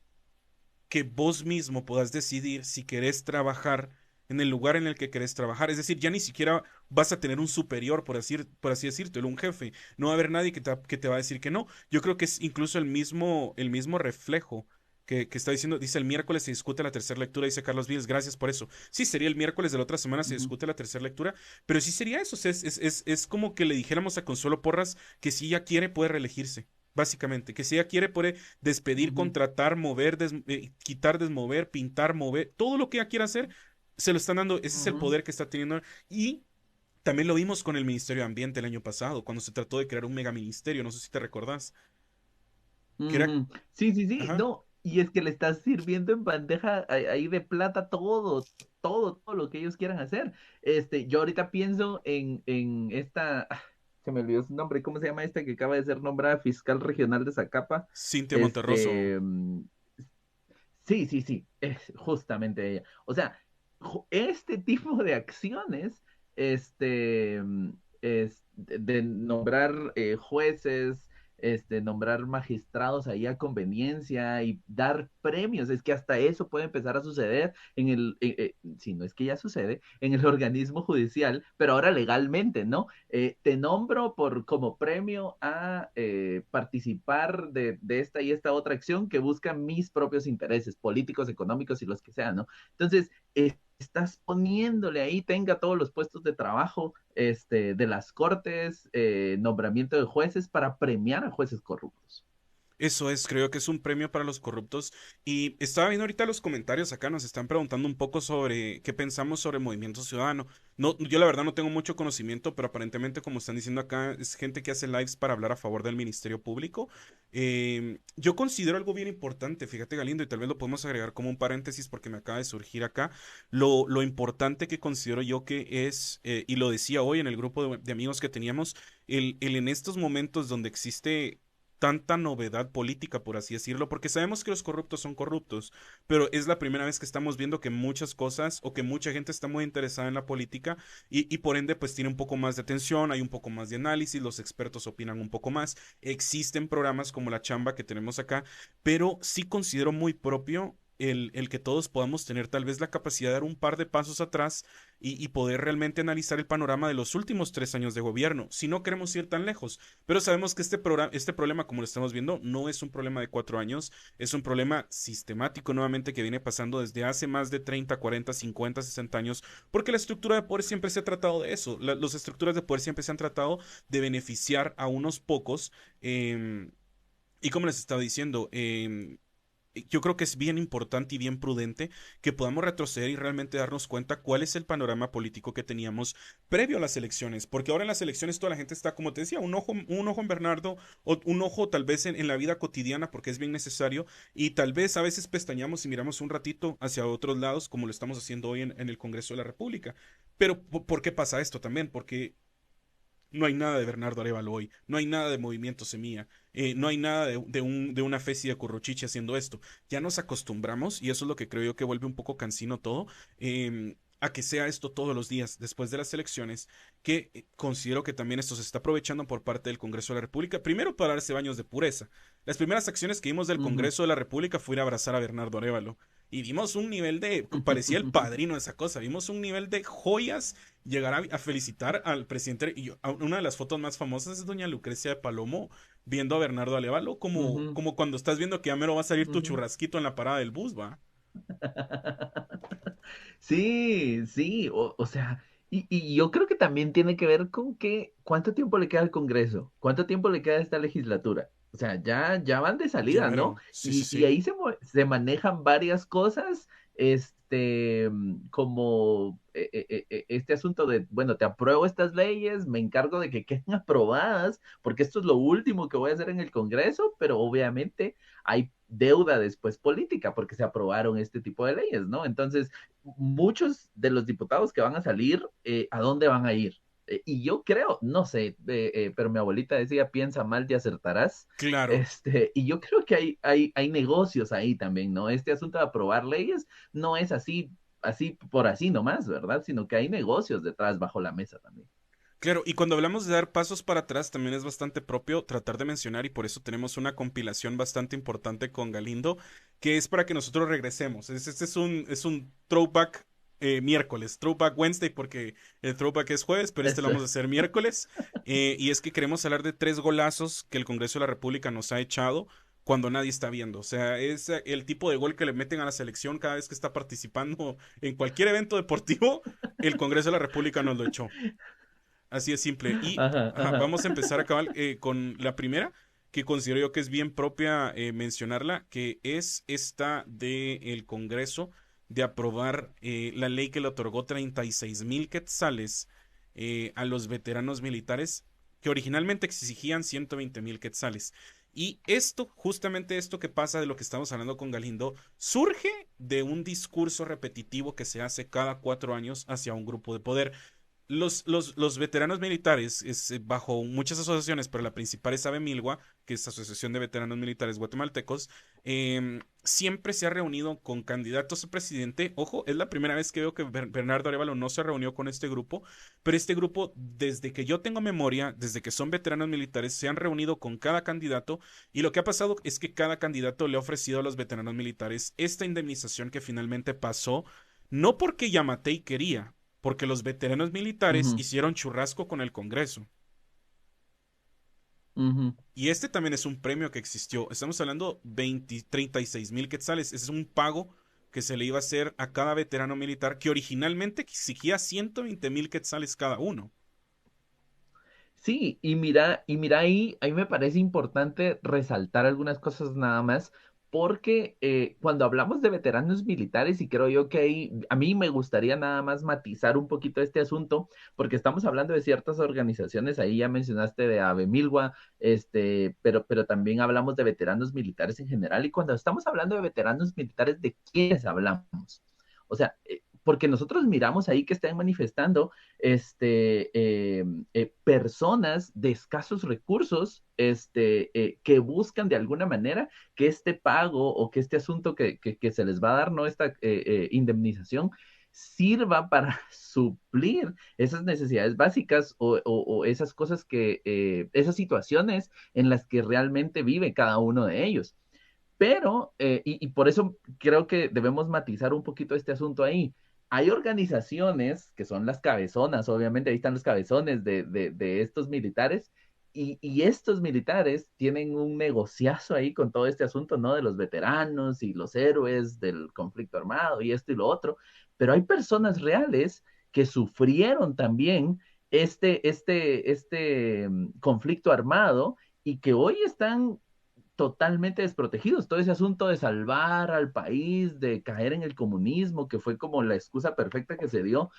A: que vos mismo puedas decidir si querés trabajar en el lugar en el que querés trabajar. Es decir, ya ni siquiera vas a tener un superior, por así decírtelo, un jefe. No va a haber nadie que te va a decir que no. Yo creo que es incluso el mismo reflejo que está diciendo. Dice, el miércoles se discute la tercera lectura, dice Carlos Vives, gracias por eso. Sí, sería el miércoles de la otra semana se
B: ujú,
A: discute la tercera lectura, pero sí sería eso. O sea, es como que le dijéramos a Consuelo Porras que si ella quiere puede reelegirse. Básicamente, que si ella quiere puede despedir,
B: ujú,
A: contratar, mover, quitar, desmover, pintar, mover, todo lo que ella quiera hacer, se lo están dando, ese es el
B: ujú,
A: poder que está teniendo. Y también lo vimos con el Ministerio de Ambiente el año pasado, cuando se trató de crear un megaministerio, no sé si te recordás, que era,
B: ujú. Sí, sí, sí.
A: ajá,
B: No, y es que le estás sirviendo en bandeja ahí de plata todo lo que ellos quieran hacer. Yo ahorita pienso en esta, se me olvidó su nombre, ¿cómo se llama esta que acaba de ser nombrada fiscal regional de Zacapa?
A: Cintia Monterroso.
B: Este, mm, Sí, sí, sí, es justamente ella. O sea, este tipo de acciones, es de nombrar jueces, nombrar magistrados ahí a conveniencia y dar premios, es que hasta eso puede empezar a suceder si no es que ya sucede, en el organismo judicial, pero ahora legalmente, ¿no? Te nombro como premio a participar de esta y esta otra acción que busca mis propios intereses políticos, económicos y los que sean, ¿no? Entonces, estás poniéndole ahí, tenga todos los puestos de trabajo de las cortes, nombramiento de jueces para premiar a jueces corruptos.
A: Eso es, creo que es un premio para los corruptos. Y estaba viendo ahorita los comentarios acá, nos están preguntando un poco sobre qué pensamos sobre el Movimiento Ciudadano. No, yo la verdad no tengo mucho conocimiento, pero aparentemente, como están diciendo acá, es gente que hace lives para hablar a favor del Ministerio Público. Yo considero algo bien importante, fíjate Galindo, y tal vez lo podemos agregar como un paréntesis porque me acaba de surgir acá, lo importante que considero yo que es, y lo decía hoy en el grupo de amigos que teníamos, el en estos momentos donde existe tanta novedad política, por así decirlo, porque sabemos que los corruptos son corruptos, pero es la primera vez que estamos viendo que muchas cosas o que mucha gente está muy interesada en la política y por ende pues tiene un poco más de atención, hay un poco más de análisis, los expertos opinan un poco más, existen programas como La Chamba que tenemos acá, pero sí considero muy propio el que todos podamos tener tal vez la capacidad de dar un par de pasos atrás y poder realmente analizar el panorama de los últimos 3 años de gobierno, si no queremos ir tan lejos. Pero sabemos que este problema, como lo estamos viendo, no es un problema de 4 años, es un problema sistemático nuevamente que viene pasando desde hace más de 30, 40, 50, 60 años, porque la estructura de poder siempre se ha tratado de eso. Las estructuras de poder siempre se han tratado de beneficiar a unos pocos. Y como les estaba diciendo, yo creo que es bien importante y bien prudente que podamos retroceder y realmente darnos cuenta cuál es el panorama político que teníamos previo a las elecciones, porque ahora en las elecciones toda la gente está, como te decía, un ojo en Bernardo, o un ojo tal vez en la vida cotidiana, porque es bien necesario, y tal vez a veces pestañamos y miramos un ratito hacia otros lados, como lo estamos haciendo hoy en el Congreso de la República. Pero, ¿por qué pasa esto también? Porque no hay nada de Bernardo Arévalo hoy, no hay nada de Movimiento Semilla, no hay nada de una Fesi de Curruchiche haciendo esto. Ya nos acostumbramos, y eso es lo que creo yo que vuelve un poco cansino todo, a que sea esto todos los días después de las elecciones, que considero que también esto se está aprovechando por parte del Congreso de la República, primero para darse baños de pureza. Las primeras acciones que vimos del
B: Ujú.
A: Congreso de la República fue ir a abrazar a Bernardo Arévalo. Y vimos un nivel de, parecía el padrino de esa cosa, vimos un nivel de joyas llegar a felicitar al presidente. Y una de las fotos más famosas es doña Lucrecia de Palomo viendo a Bernardo Alévalo
B: Ujú,
A: como cuando estás viendo que ya mero va a salir tu
B: ujú.
A: churrasquito en la parada del bus, ¿va?
B: Sí, sí, o sea, y yo creo que también tiene que ver con que cuánto tiempo le queda al Congreso, cuánto tiempo le queda a esta legislatura. O sea, ya van de
A: Ya
B: salida, ¿no?
A: mero, sí, sí,
B: Y
A: sí.
B: ahí se manejan varias cosas, como este asunto de, bueno, te apruebo estas leyes, me encargo de que queden aprobadas, porque esto es lo último que voy a hacer en el Congreso, pero obviamente hay deuda después política porque se aprobaron este tipo de leyes, ¿no? Entonces, muchos de los diputados que van a salir, ¿a dónde van a ir? Y yo creo, no sé, pero mi abuelita decía, piensa mal y acertarás.
A: Claro.
B: Y yo creo que hay negocios ahí también, ¿no? Este asunto de aprobar leyes no es así por así nomás, ¿verdad? Sino que hay negocios detrás bajo la mesa también.
A: Claro, y cuando hablamos de dar pasos para atrás, también es bastante propio tratar de mencionar, y por eso tenemos una compilación bastante importante con Galindo, que es para que nosotros regresemos. Este es un throwback miércoles, throwback Wednesday, porque el throwback es jueves, pero este lo
B: Eso.
A: vamos a hacer miércoles. Y es que queremos hablar de tres golazos que el Congreso de la República nos ha echado cuando nadie está viendo. O sea, es el tipo de gol que le meten a la selección cada vez que está participando en cualquier evento deportivo, el Congreso de la República nos lo echó. Así es simple. Y
B: Ajá,
A: ajá,
B: ajá.
A: vamos a empezar a acabar con la primera, que considero yo que es bien propia mencionarla, que es esta del Congreso de aprobar la ley que le otorgó 36,000 quetzales a los veteranos militares, que originalmente exigían 120,000 quetzales. Y esto, justamente esto que pasa de lo que estamos hablando con Galindo, surge de un discurso repetitivo que se hace cada 4 años hacia un grupo de poder. Los veteranos militares, bajo muchas asociaciones, pero la principal es Milgua, que es Asociación de Veteranos Militares Guatemaltecos, siempre se ha reunido con candidatos a presidente. Ojo, es la primera vez que veo que Bernardo Arévalo no se reunió con este grupo, pero este grupo, desde que yo tengo memoria, desde que son veteranos militares, se han reunido con cada candidato, y lo que ha pasado es que cada candidato le ha ofrecido a los veteranos militares esta indemnización que finalmente pasó, no porque Yamatei quería, porque los veteranos militares
B: Ujú,
A: hicieron churrasco con el Congreso.
B: ujú.
A: Y este también es un premio que existió. Estamos hablando 36,000 quetzales. Ese es un pago que se le iba a hacer a cada veterano militar que originalmente exigía 120,000 quetzales cada uno.
B: Sí, y mira ahí me parece importante resaltar algunas cosas nada más, porque cuando hablamos de veteranos militares, y creo yo que ahí, a mí me gustaría nada más matizar un poquito este asunto, porque estamos hablando de ciertas organizaciones, ahí ya mencionaste de Ave Milwa, pero también hablamos de veteranos militares en general, y cuando estamos hablando de veteranos militares, ¿de quiénes hablamos? O sea, porque nosotros miramos ahí que están manifestando personas de escasos recursos que buscan de alguna manera que este pago o que este asunto que se les va a dar, ¿no? Esta indemnización sirva para suplir esas necesidades básicas o esas cosas esas situaciones en las que realmente vive cada uno de ellos. Pero, y por eso creo que debemos matizar un poquito este asunto ahí. Hay organizaciones que son las cabezonas, obviamente, ahí están los cabezones de estos militares, y estos militares tienen un negociazo ahí con todo este asunto, ¿no? De los veteranos y los héroes del conflicto armado y esto y lo otro, pero hay personas reales que sufrieron también conflicto armado y que hoy están totalmente desprotegidos. Todo ese asunto de salvar al país, de caer en el comunismo, que fue como la excusa perfecta que se dio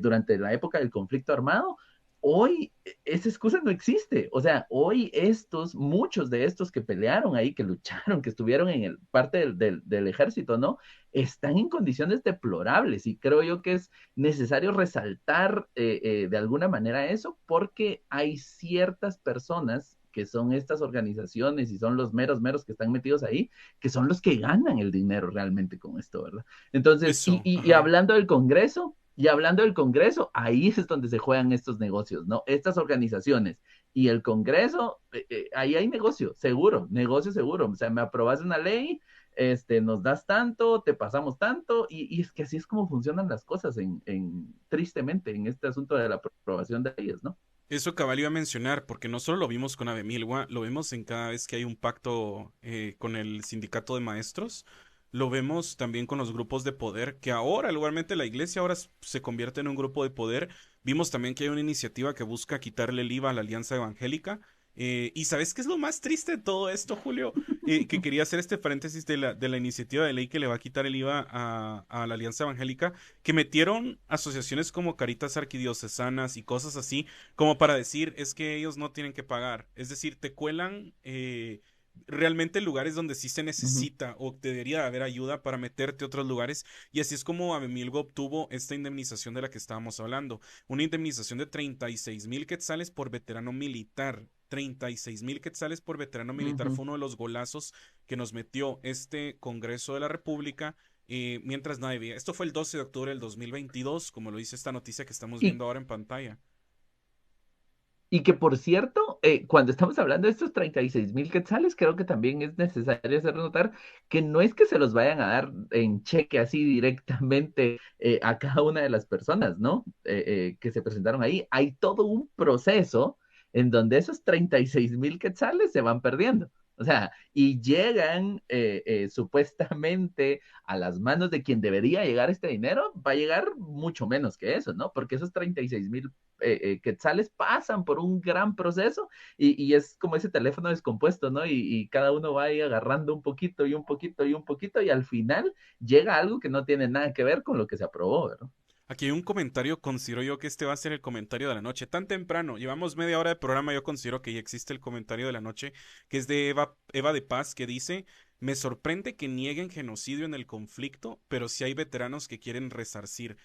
B: durante la época del conflicto armado, hoy esa excusa no existe. O sea, hoy muchos de estos que pelearon ahí, que lucharon, que estuvieron en parte del ejército, ¿no? Están en condiciones deplorables y creo yo que es necesario resaltar de alguna manera eso porque hay ciertas personas que son estas organizaciones y son los meros que están metidos ahí, que son los que ganan el dinero realmente con esto, ¿verdad? Entonces,
A: Eso,
B: y
A: ajá.
B: hablando del Congreso, ahí es donde se juegan estos negocios, ¿no? Estas organizaciones y el Congreso, ahí hay negocio seguro. O sea, me aprobas una ley, nos das tanto, te pasamos tanto, y es que así es como funcionan las cosas tristemente, en este asunto de la aprobación de leyes, ¿no?
A: Eso cabal iba a mencionar, porque no solo lo vimos con Abemilgua, lo vemos en cada vez que hay un pacto con el sindicato de maestros, lo vemos también con los grupos de poder, que ahora, igualmente la iglesia ahora se convierte en un grupo de poder. Vimos también que hay una iniciativa que busca quitarle el IVA a la Alianza Evangélica. Y ¿sabes qué es lo más triste de todo esto, Julio? Que quería hacer este paréntesis de la iniciativa de ley que le va a quitar el IVA a la Alianza Evangélica, que metieron asociaciones como Caritas Arquidiocesanas y cosas así como para decir, es que ellos no tienen que pagar. Es decir, te cuelan realmente lugares donde sí se
B: Ujú.
A: necesita o debería haber ayuda para meterte a otros lugares. Y así es como Abemilgo obtuvo esta indemnización de la que estábamos hablando. Una indemnización de 36,000 quetzales por veterano militar. 36,000 quetzales por veterano militar
B: Ujú.
A: fue uno de los golazos que nos metió este Congreso de la República. Mientras nadie veía. Esto fue el 12 de octubre del 2022, como lo dice esta noticia que estamos
B: Y
A: viendo ahora en pantalla.
B: Y que por cierto, cuando estamos hablando de estos 36,000 quetzales, creo que también es necesario hacer notar que no es que se los vayan a dar en cheque así directamente a cada una de las personas, ¿no? Que se presentaron ahí. Hay todo un proceso en donde esos 36,000 quetzales se van perdiendo. O sea, y llegan supuestamente a las manos de quien debería llegar este dinero, va a llegar mucho menos que eso, ¿no? Porque esos 36,000 quetzales pasan por un gran proceso y es como ese teléfono descompuesto, ¿no? Y cada uno va ahí agarrando un poquito y un poquito y un poquito y al final llega algo que no tiene nada que ver con lo que se aprobó, ¿verdad?
A: Aquí hay un comentario, considero yo que este va a ser el comentario de la noche. Tan temprano, llevamos media hora de programa, yo considero que ya existe el comentario de la noche, que es de Eva de Paz, que dice, me sorprende que nieguen genocidio en el conflicto, pero si hay veteranos que quieren resarcir.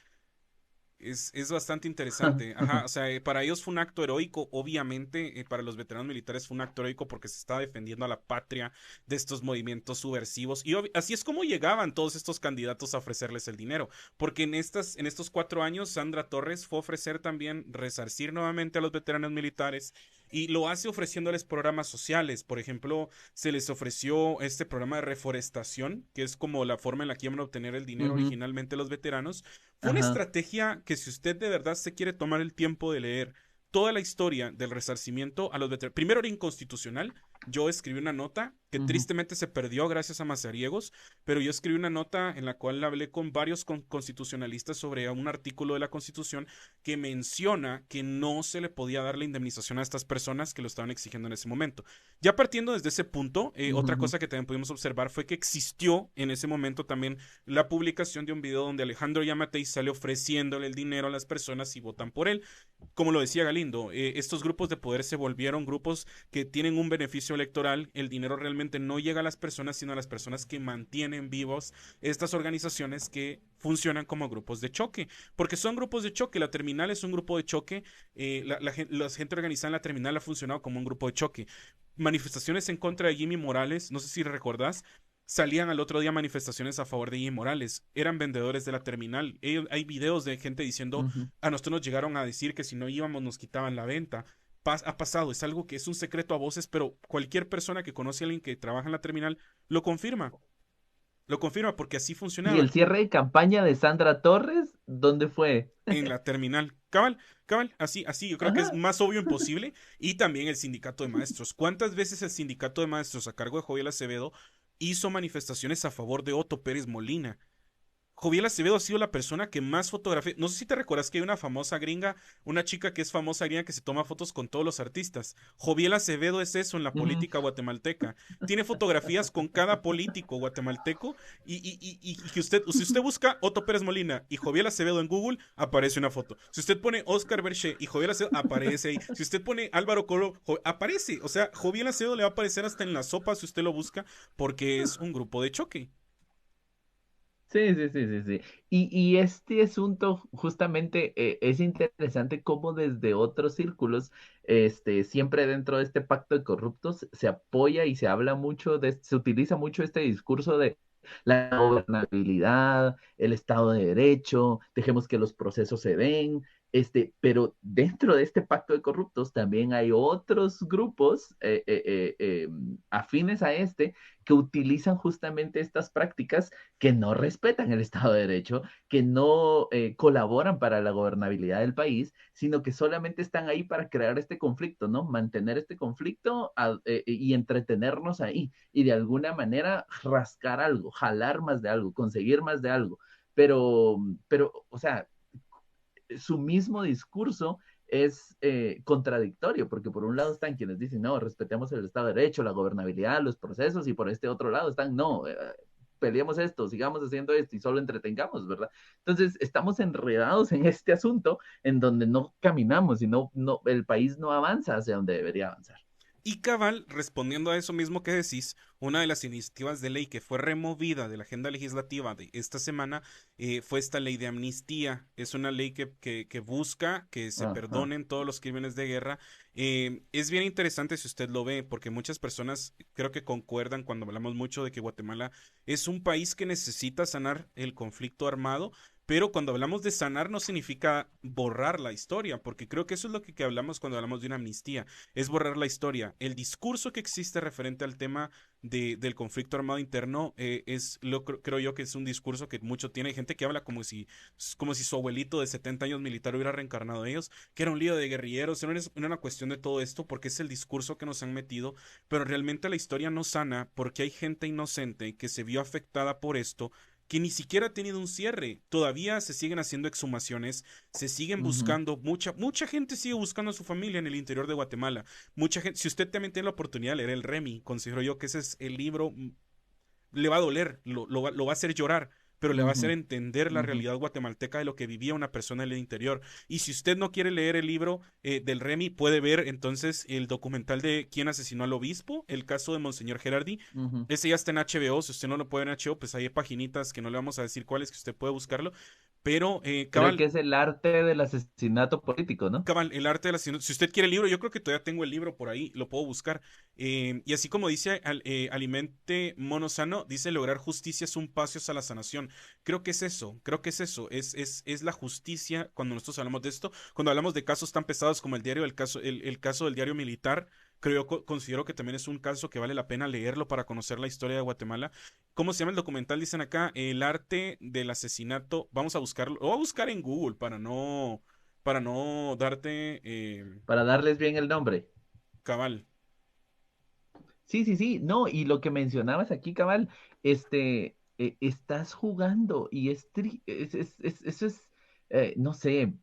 A: Es bastante interesante. Ajá, o sea, para ellos fue un acto heroico, obviamente, para los veteranos militares fue un acto heroico porque se estaba defendiendo a la patria de estos movimientos subversivos. Y así es como llegaban todos estos candidatos a ofrecerles el dinero. Porque en estos 4 años, Sandra Torres fue a ofrecer también resarcir nuevamente a los veteranos militares. Y lo hace ofreciéndoles programas sociales. Por ejemplo, se les ofreció este programa de reforestación, que es como la forma en la que iban a obtener el dinero
B: Ujú.
A: originalmente los veteranos. Fue una
B: Ajá.
A: estrategia que si usted de verdad se quiere tomar el tiempo de leer toda la historia del resarcimiento a los veteranos, primero era inconstitucional. Yo escribí una nota que
B: Ujú.
A: tristemente se perdió gracias a Mazariegos, pero yo escribí una nota en la cual hablé con varios constitucionalistas sobre un artículo de la Constitución que menciona que no se le podía dar la indemnización a estas personas que lo estaban exigiendo en ese momento. Ya partiendo desde ese punto, otra
B: Ujú.
A: cosa que también pudimos observar fue que existió en ese momento también la publicación de un video donde Alejandro Yamatei sale ofreciéndole el dinero a las personas y votan por él. Como lo decía Galindo, estos grupos de poder se volvieron grupos que tienen un beneficio electoral. El dinero realmente no llega a las personas, sino a las personas que mantienen vivos estas organizaciones que funcionan como grupos de choque. Porque son grupos de choque. La terminal es un grupo de choque. La gente organizada en la terminal ha funcionado como un grupo de choque. Manifestaciones en contra de Jimmy Morales, no sé si recordás, salían al otro día manifestaciones a favor de Jimmy Morales. Eran vendedores de la terminal. Hay videos de gente diciendo,
B: Ujú.
A: a nosotros nos llegaron a decir que si no íbamos nos quitaban la venta. Ha pasado, es algo que es un secreto a voces, pero cualquier persona que conoce a alguien que trabaja en la terminal lo confirma. Lo confirma porque así
B: Y el
A: funcionaba
B: cierre de campaña de Sandra Torres, ¿dónde fue?
A: en la terminal. Cabal, cabal, así, yo creo que es
B: Ajá.
A: más obvio imposible. Y también el sindicato de maestros. ¿Cuántas veces el sindicato de maestros a cargo de Joviel Acevedo hizo manifestaciones a favor de Otto Pérez Molina? Joviel Acevedo ha sido la persona que más fotografía. No sé si te recuerdas que hay una famosa gringa, una chica que es famosa gringa que se toma fotos con todos los artistas. Joviel Acevedo es eso en la
B: Ujú.
A: política guatemalteca. Tiene fotografías con cada político guatemalteco y que usted, si usted busca Otto Pérez Molina y Joviel Acevedo en Google, aparece una foto. Si usted pone Oscar Berché y Joviel Acevedo, aparece ahí. Si usted pone Álvaro Colo, aparece. O sea, Joviel Acevedo le va a aparecer hasta en la sopa si usted lo busca porque es un grupo de choque.
B: Sí, sí, sí, sí, sí. Y este asunto justamente es interesante cómo desde otros círculos, siempre dentro de este pacto de corruptos, se apoya y se habla mucho se utiliza mucho este discurso de la gobernabilidad, el Estado de Derecho, dejemos que los procesos se den, pero dentro de este pacto de corruptos también hay otros grupos afines a que utilizan justamente estas prácticas que no respetan el Estado de Derecho, que no colaboran para la gobernabilidad del país, sino que solamente están ahí para crear este conflicto, ¿no? Mantener este conflicto y entretenernos ahí y de alguna manera rascar algo, jalar más de algo, conseguir más de algo. O sea, su mismo discurso es contradictorio, porque por un lado están quienes dicen, no, respetemos el Estado de Derecho, la gobernabilidad, los procesos, y por este otro lado están, no, peleemos esto, sigamos haciendo esto y solo entretengamos, ¿verdad? Entonces, estamos enredados en este asunto en donde no caminamos y el país no avanza hacia donde debería avanzar.
A: Y cabal, respondiendo a eso mismo que decís, una de las iniciativas de ley que fue removida de la agenda legislativa de esta semana fue esta ley de amnistía. Es una ley que busca que se
B: Ajá.
A: perdonen todos los crímenes de guerra. Es bien interesante si usted lo ve, porque muchas personas creo que concuerdan cuando hablamos mucho de que Guatemala es un país que necesita sanar el conflicto armado. Pero cuando hablamos de sanar no significa borrar la historia, porque creo que eso es lo que hablamos cuando hablamos de una amnistía, es borrar la historia. El discurso que existe referente al tema del conflicto armado interno creo yo que es un discurso que mucho tiene. Hay gente que habla como si su abuelito de 70 años militar hubiera reencarnado en ellos, que era un lío de guerrilleros. No era una cuestión de todo esto, porque es el discurso que nos han metido, pero realmente la historia no sana porque hay gente inocente que se vio afectada por esto, que ni siquiera ha tenido un cierre. Todavía se siguen haciendo exhumaciones, se siguen
B: Ujú.
A: buscando, mucha gente sigue buscando a su familia en el interior de Guatemala. Mucha gente, si usted también tiene la oportunidad de leer el Remy, considero yo que ese es el libro, le va a doler, lo va a hacer llorar, pero le va a hacer
B: Ujú.
A: entender la
B: Ujú.
A: realidad guatemalteca de lo que vivía una persona en el interior. Y si usted no quiere leer el libro del Remy, puede ver entonces el documental de quién asesinó al obispo, el caso de Monseñor Gerardi.
B: Ujú.
A: Ese ya está en HBO, si usted no lo puede ver en HBO, pues hay paginitas que no le vamos a decir cuáles, que usted puede buscarlo. Pero,
B: Creo
A: cabal,
B: que es el arte del asesinato político, ¿no?
A: cabal, el arte de la si usted quiere el libro, yo creo que todavía tengo el libro por ahí, lo puedo buscar. Y así como dice Alimente Monosano, dice lograr justicia es un paso hacia la sanación. Creo que es eso, creo que es eso, es la justicia cuando nosotros hablamos de esto, cuando hablamos de casos tan pesados como el diario, el caso del diario militar. Considero que también es un caso que vale la pena leerlo para conocer la historia de Guatemala. ¿Cómo se llama el documental? Dicen acá, el arte del asesinato. Vamos a buscarlo, lo voy a buscar en Google para no darte
B: Para darles bien el nombre.
A: cabal.
B: Sí, sí, sí, no, y lo que mencionabas aquí, cabal, estás jugando y eso es, no sé,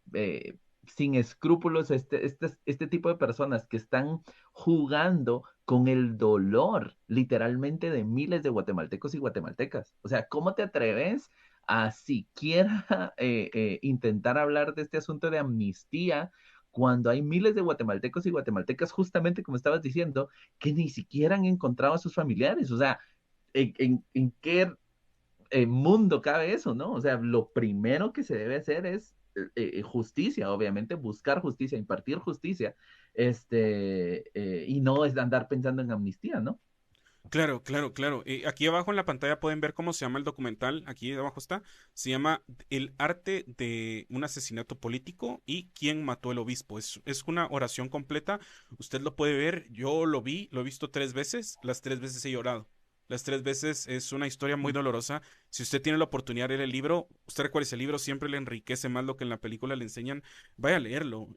B: sin escrúpulos, este tipo de personas que están jugando con el dolor, literalmente, de miles de guatemaltecos y guatemaltecas. O sea, ¿cómo te atreves a siquiera intentar hablar de este asunto de amnistía cuando hay miles de guatemaltecos y guatemaltecas, justamente como estabas diciendo, que ni siquiera han encontrado a sus familiares? O sea, ¿en qué mundo cabe eso, no? O sea, lo primero que se debe hacer es justicia, obviamente, buscar justicia, impartir justicia, y no es andar pensando en amnistía, ¿no?
A: Claro, claro, claro. Aquí abajo en la pantalla pueden ver cómo se llama el documental. Aquí abajo está. Se llama El arte de un asesinato político y quién mató el obispo. Es una oración completa. Usted lo puede ver. Yo lo vi, lo he visto 3 veces. Las 3 veces he llorado. Las 3 veces es una historia muy dolorosa. Si usted tiene la oportunidad de leer el libro, usted recuerda ese libro, siempre le enriquece más lo que en la película le enseñan. Vaya a leerlo.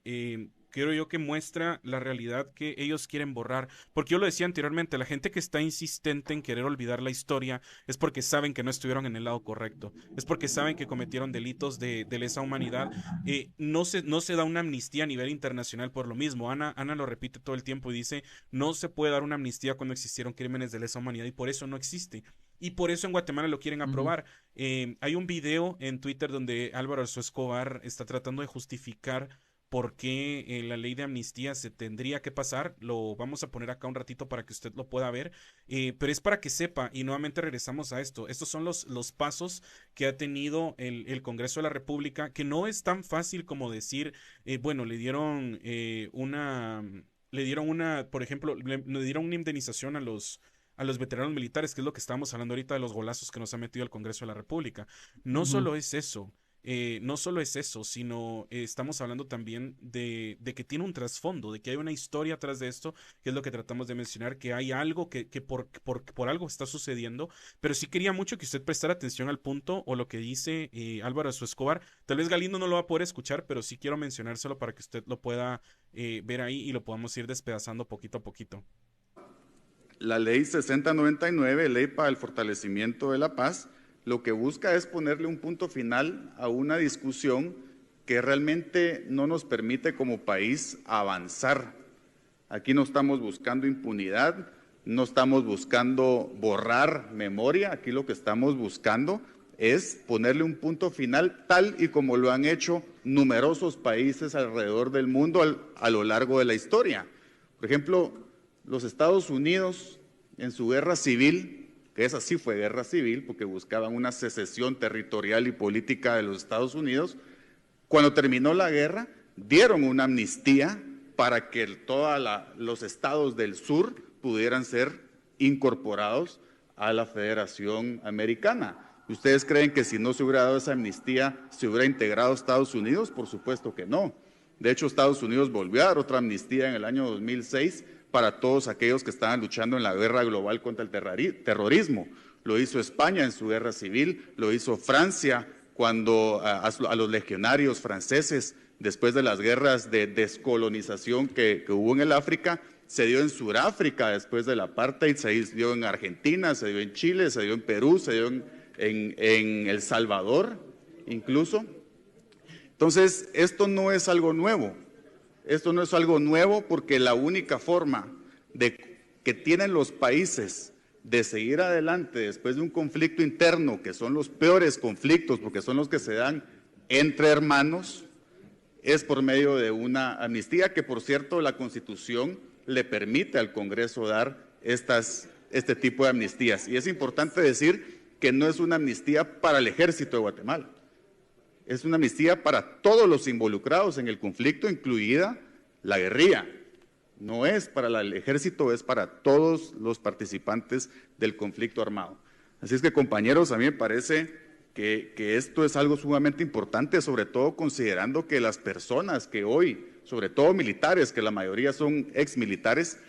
A: creo yo que muestra la realidad que ellos quieren borrar. Porque yo lo decía anteriormente, la gente que está insistente en querer olvidar la historia es porque saben que no estuvieron en el lado correcto, es porque saben que cometieron delitos de lesa humanidad. No se da una amnistía a nivel internacional por lo mismo. Ana lo repite todo el tiempo y dice, no se puede dar una amnistía cuando existieron crímenes de lesa humanidad y por eso no existe. Y por eso en Guatemala lo quieren
B: Ujú,
A: aprobar. Hay un video en Twitter donde Álvaro Escobar está tratando de justificar por qué la ley de amnistía se tendría que pasar. Lo vamos a poner acá un ratito para que usted lo pueda ver, pero es para que sepa, y nuevamente regresamos a esto. Estos son los pasos que ha tenido el Congreso de la República, que no es tan fácil como decir, bueno, le dieron una, por ejemplo, le dieron una indemnización a los veteranos militares, que es lo que estábamos hablando ahorita de los golazos que nos ha metido el Congreso de la República. No
B: ujú.
A: solo es eso. No solo es eso, sino estamos hablando también de que tiene un trasfondo, de que hay una historia atrás de esto, que es lo que tratamos de mencionar, que hay algo que por algo está sucediendo, pero sí quería mucho que usted prestara atención al punto o lo que dice Álvaro Escobar. Tal vez Galindo no lo va a poder escuchar, pero sí quiero mencionárselo para que usted lo pueda ver ahí y lo podamos ir despedazando poquito a poquito.
C: La ley 6099, ley para el fortalecimiento de la paz, lo que busca es ponerle un punto final a una discusión que realmente no nos permite como país avanzar. Aquí no estamos buscando impunidad, no estamos buscando borrar memoria, aquí lo que estamos buscando es ponerle un punto final tal y como lo han hecho numerosos países alrededor del mundo a lo largo de la historia. Por ejemplo, los Estados Unidos en su guerra civil, que esa sí fue guerra civil porque buscaban una secesión territorial y política de los Estados Unidos, cuando terminó la guerra dieron una amnistía para que todos los estados del sur pudieran ser incorporados a la Federación Americana. ¿Ustedes creen que si no se hubiera dado esa amnistía se hubiera integrado Estados Unidos? Por supuesto que no. De hecho, Estados Unidos volvió a dar otra amnistía en el año 2006 para todos aquellos que estaban luchando en la guerra global contra el terrorismo. Lo hizo España en su guerra civil, lo hizo Francia cuando a los legionarios franceses, después de las guerras de descolonización que hubo en el África, se dio en Sudáfrica después del apartheid, se dio en Argentina, se dio en Chile, se dio en Perú, se dio en El Salvador incluso. Entonces, esto no es algo nuevo. Esto no es algo nuevo porque la única forma que tienen los países de seguir adelante después de un conflicto interno, que son los peores conflictos porque son los que se dan entre hermanos, es por medio de una amnistía que, por cierto, la Constitución le permite al Congreso dar este tipo de amnistías. Y es importante decir que no es una amnistía para el ejército de Guatemala. Es una amnistía para todos los involucrados en el conflicto, incluida la guerrilla. No es para el ejército, es para todos los participantes del conflicto armado. Así es que, compañeros, a mí me parece que esto es algo sumamente importante, sobre todo considerando que las personas que hoy, sobre todo militares, que la mayoría son exmilitares,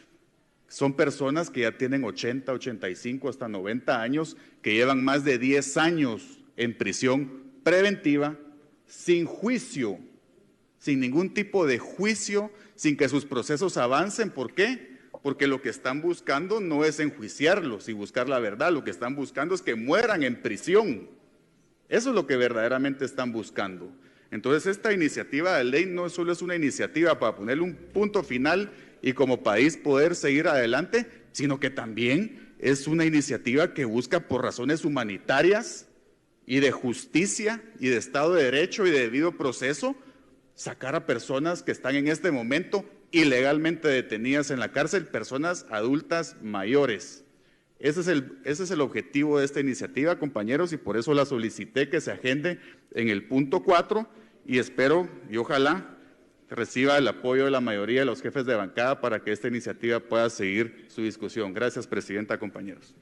C: son personas que ya tienen 80, 85, hasta 90 años, que llevan más de 10 años en prisión preventiva, sin juicio, sin ningún tipo de juicio, sin que sus procesos avancen. ¿Por qué? Porque lo que están buscando no es enjuiciarlos y buscar la verdad, lo que están buscando es que mueran en prisión. Eso es lo que verdaderamente están buscando. Entonces, esta iniciativa de ley no solo es una iniciativa para ponerle un punto final y como país poder seguir adelante, sino que también es una iniciativa que busca, por razones humanitarias y de justicia y de Estado de Derecho y de debido proceso, sacar a personas que están en este momento ilegalmente detenidas en la cárcel, personas adultas mayores. Ese es el objetivo de esta iniciativa, compañeros, y por eso la solicité que se agende en el punto 4 y espero y ojalá reciba el apoyo de la mayoría de los jefes de bancada para que esta iniciativa pueda seguir su discusión. Gracias, presidenta, compañeros.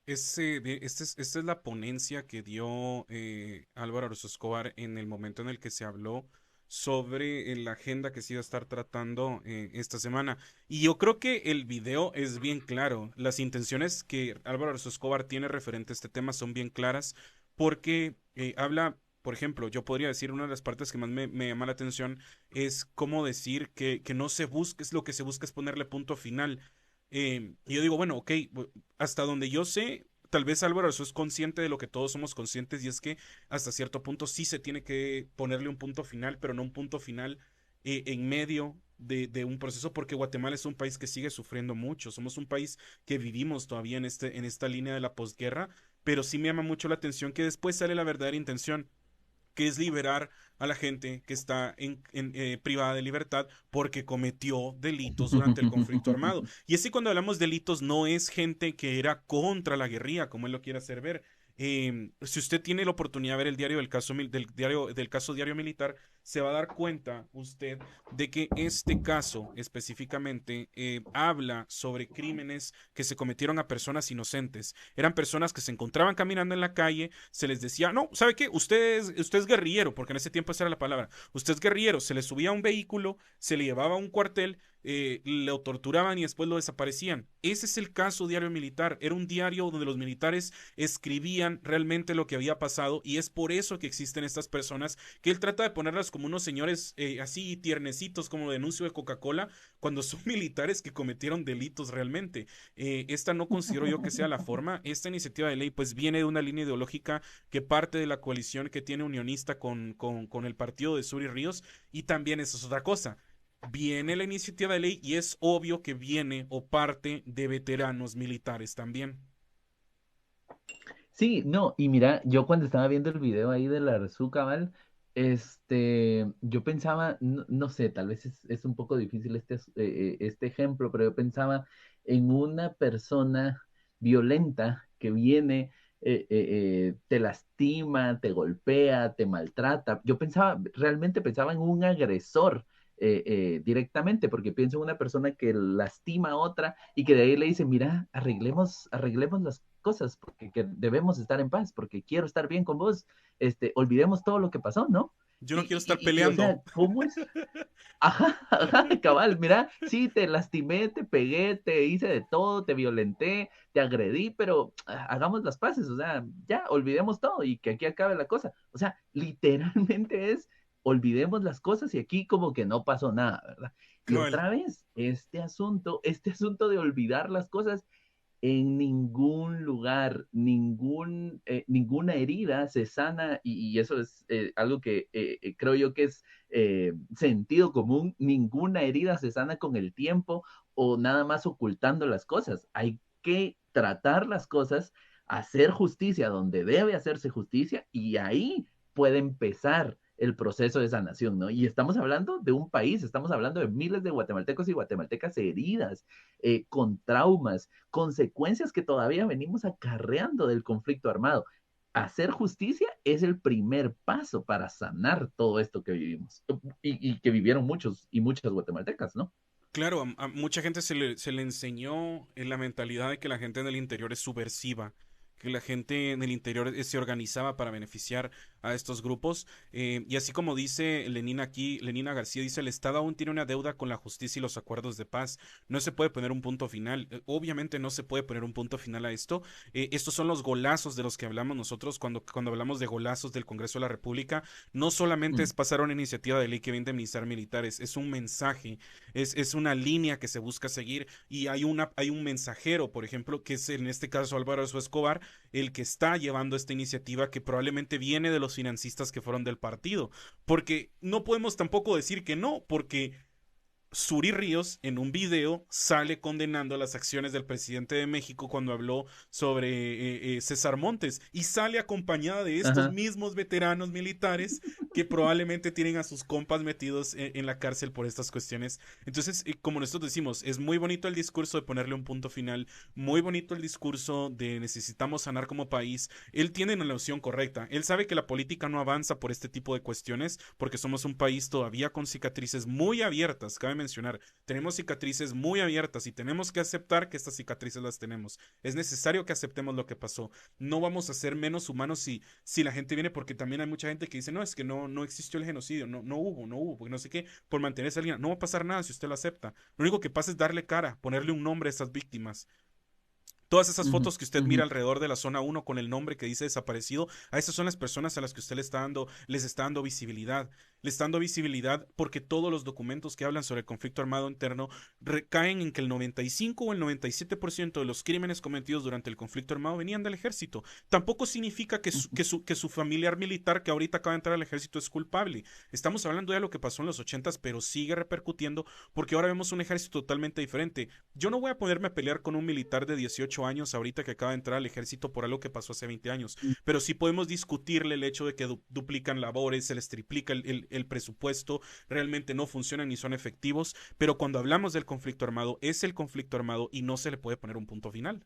A: Esta es la ponencia que dio Álvaro Escobar en el momento en el que se habló sobre la agenda que se iba a estar tratando esta semana. Y yo creo que el video es bien claro. Las intenciones que Álvaro Escobar tiene referente a este tema son bien claras porque habla por ejemplo, yo podría decir una de las partes que más me llama la atención es cómo decir que no se busca, es lo que se busca es ponerle punto final. Y yo digo, bueno, ok, hasta donde yo sé, tal vez Álvaro eso es consciente de lo que todos somos conscientes y es que hasta cierto punto sí se tiene que ponerle un punto final, pero no un punto final en medio de un proceso, porque Guatemala es un país que sigue sufriendo mucho. Somos un país que vivimos todavía en esta línea de la posguerra, pero sí me llama mucho la atención que después sale la verdadera intención, que es liberar a la gente que está privada de libertad porque cometió delitos durante el conflicto armado. Y así cuando hablamos de delitos no es gente que era contra la guerrilla, como él lo quiere hacer ver. Si usted tiene la oportunidad de ver el diario del caso, del caso Diario Militar, se va a dar cuenta usted de que este caso específicamente habla sobre crímenes que se cometieron a personas inocentes. Eran personas que se encontraban caminando en la calle, se les decía, no, ¿sabe qué? Usted es guerrillero, porque en ese tiempo esa era la palabra. Usted es guerrillero, se le subía a un vehículo, se le llevaba a un cuartel, lo torturaban y después lo desaparecían. Ese es el caso Diario Militar. Era un diario donde los militares escribían realmente lo que había pasado y es por eso que existen estas personas que él trata de ponerlas como unos señores así tiernecitos como denuncio de Coca-Cola cuando son militares que cometieron delitos realmente. Esta no considero yo que sea la forma. Esta iniciativa de ley pues viene de una línea ideológica que parte de la coalición que tiene unionista con el partido de Suri Ríos y también eso es otra cosa. Viene la iniciativa de ley y es obvio que viene o parte de veteranos militares también.
B: Sí, no, y mira, yo cuando estaba viendo el video ahí de la Arzú Cabal, yo pensaba, no, no sé, tal vez es un poco difícil este ejemplo, pero yo pensaba en una persona violenta que viene, te lastima, te golpea, te maltrata. Yo pensaba, realmente pensaba en un agresor. Directamente, porque pienso en una persona que lastima a otra y que de ahí le dice, mira, arreglemos las cosas, porque que debemos estar en paz, porque quiero estar bien con vos, olvidemos todo lo que pasó, ¿no?
A: Yo no quiero estar
B: O
A: peleando.
B: sea, ¿cómo es? Ajá, ajá, cabal, mira, sí, te lastimé, te pegué, te hice de todo, te violenté, te agredí, pero hagamos las paces, o sea, ya, olvidemos todo y que aquí acabe la cosa. O sea, literalmente es, olvidemos las cosas y aquí como que no pasó nada, ¿verdad? Y
A: Cabal.
B: otra vez, este asunto de olvidar las cosas en ningún lugar, ninguna herida se sana, y eso es algo que creo yo que es sentido común, ninguna herida se sana con el tiempo o nada más ocultando las cosas. Hay que tratar las cosas, hacer justicia donde debe hacerse justicia y ahí puede empezar el proceso de sanación, ¿no? Y estamos hablando de un país, estamos hablando de miles de guatemaltecos y guatemaltecas heridas, con traumas, consecuencias que todavía venimos acarreando del conflicto armado. Hacer justicia es el primer paso para sanar todo esto que vivimos y que vivieron muchos y muchas guatemaltecas, ¿no?
A: Claro, a mucha gente se le enseñó en la mentalidad de que la gente en el interior es subversiva, que la gente en el interior se organizaba para beneficiar a estos grupos. Y así como dice Lenina aquí, Lenina García dice, el Estado aún tiene una deuda con la justicia y los acuerdos de paz. No se puede poner un punto final. Obviamente no se puede poner un punto final a esto. Estos son los golazos de los que hablamos nosotros cuando hablamos de golazos del Congreso de la República. No solamente es
B: Mm.
A: pasar una iniciativa de ley que va a indemnizar militares, es un mensaje, es una línea que se busca seguir y hay un mensajero, por ejemplo, que es en este caso Álvaro Escobar, el que está llevando esta iniciativa que probablemente viene de los financistas que fueron del partido. Porque no podemos tampoco decir que no, porque Suri Ríos en un video sale condenando las acciones del presidente de México cuando habló sobre César Montes y sale acompañada de estos
B: Ajá.
A: mismos veteranos militares que probablemente tienen a sus compas metidos en la cárcel por estas cuestiones. Entonces, como nosotros decimos, es muy bonito el discurso de ponerle un punto final, muy bonito el discurso de necesitamos sanar como país. Él tiene la noción correcta, él sabe que la política no avanza por este tipo de cuestiones porque somos un país todavía con cicatrices muy abiertas, cabe mencionar, tenemos cicatrices muy abiertas y tenemos que aceptar que estas cicatrices las tenemos. Es necesario que aceptemos lo que pasó. No vamos a ser menos humanos si la gente viene, porque también hay mucha gente que dice, no, es que no existió el genocidio, no hubo, porque no sé qué, por mantener esa línea. No va a pasar nada si usted lo acepta. Lo único que pasa es darle cara, ponerle un nombre a esas víctimas. Todas esas
B: Ujú,
A: fotos que usted
B: ujú.
A: mira alrededor de la zona uno con el nombre que dice desaparecido, a esas son las personas a las que usted les está dando visibilidad. Le está dando visibilidad porque todos los documentos que hablan sobre el conflicto armado interno recaen en que el 95 o el 97% de los crímenes cometidos durante el conflicto armado venían del ejército. Tampoco significa que su familiar militar que ahorita acaba de entrar al ejército es culpable. Estamos hablando de lo que pasó en los 80s, pero sigue repercutiendo porque ahora vemos un ejército totalmente diferente. Yo no voy a ponerme a pelear con un militar de 18 años ahorita que acaba de entrar al ejército por algo que pasó hace 20 años, pero sí podemos discutirle el hecho de que duplican labores, se les triplica el presupuesto, realmente no funcionan ni son efectivos, pero cuando hablamos del conflicto armado, es el conflicto armado y no se le puede poner un punto final.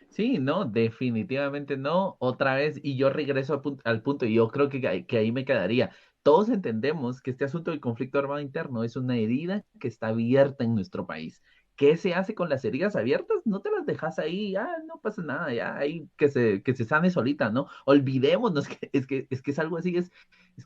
B: Sí, no, definitivamente no. Otra vez, y yo regreso al punto, y yo creo que ahí me quedaría. Todos entendemos que este asunto del conflicto armado interno es una herida que está abierta en nuestro país. ¿Qué se hace con las heridas abiertas? No te las dejas ahí, no pasa nada, ya ahí que se sane solita, ¿no? Olvidémonos que es algo así, es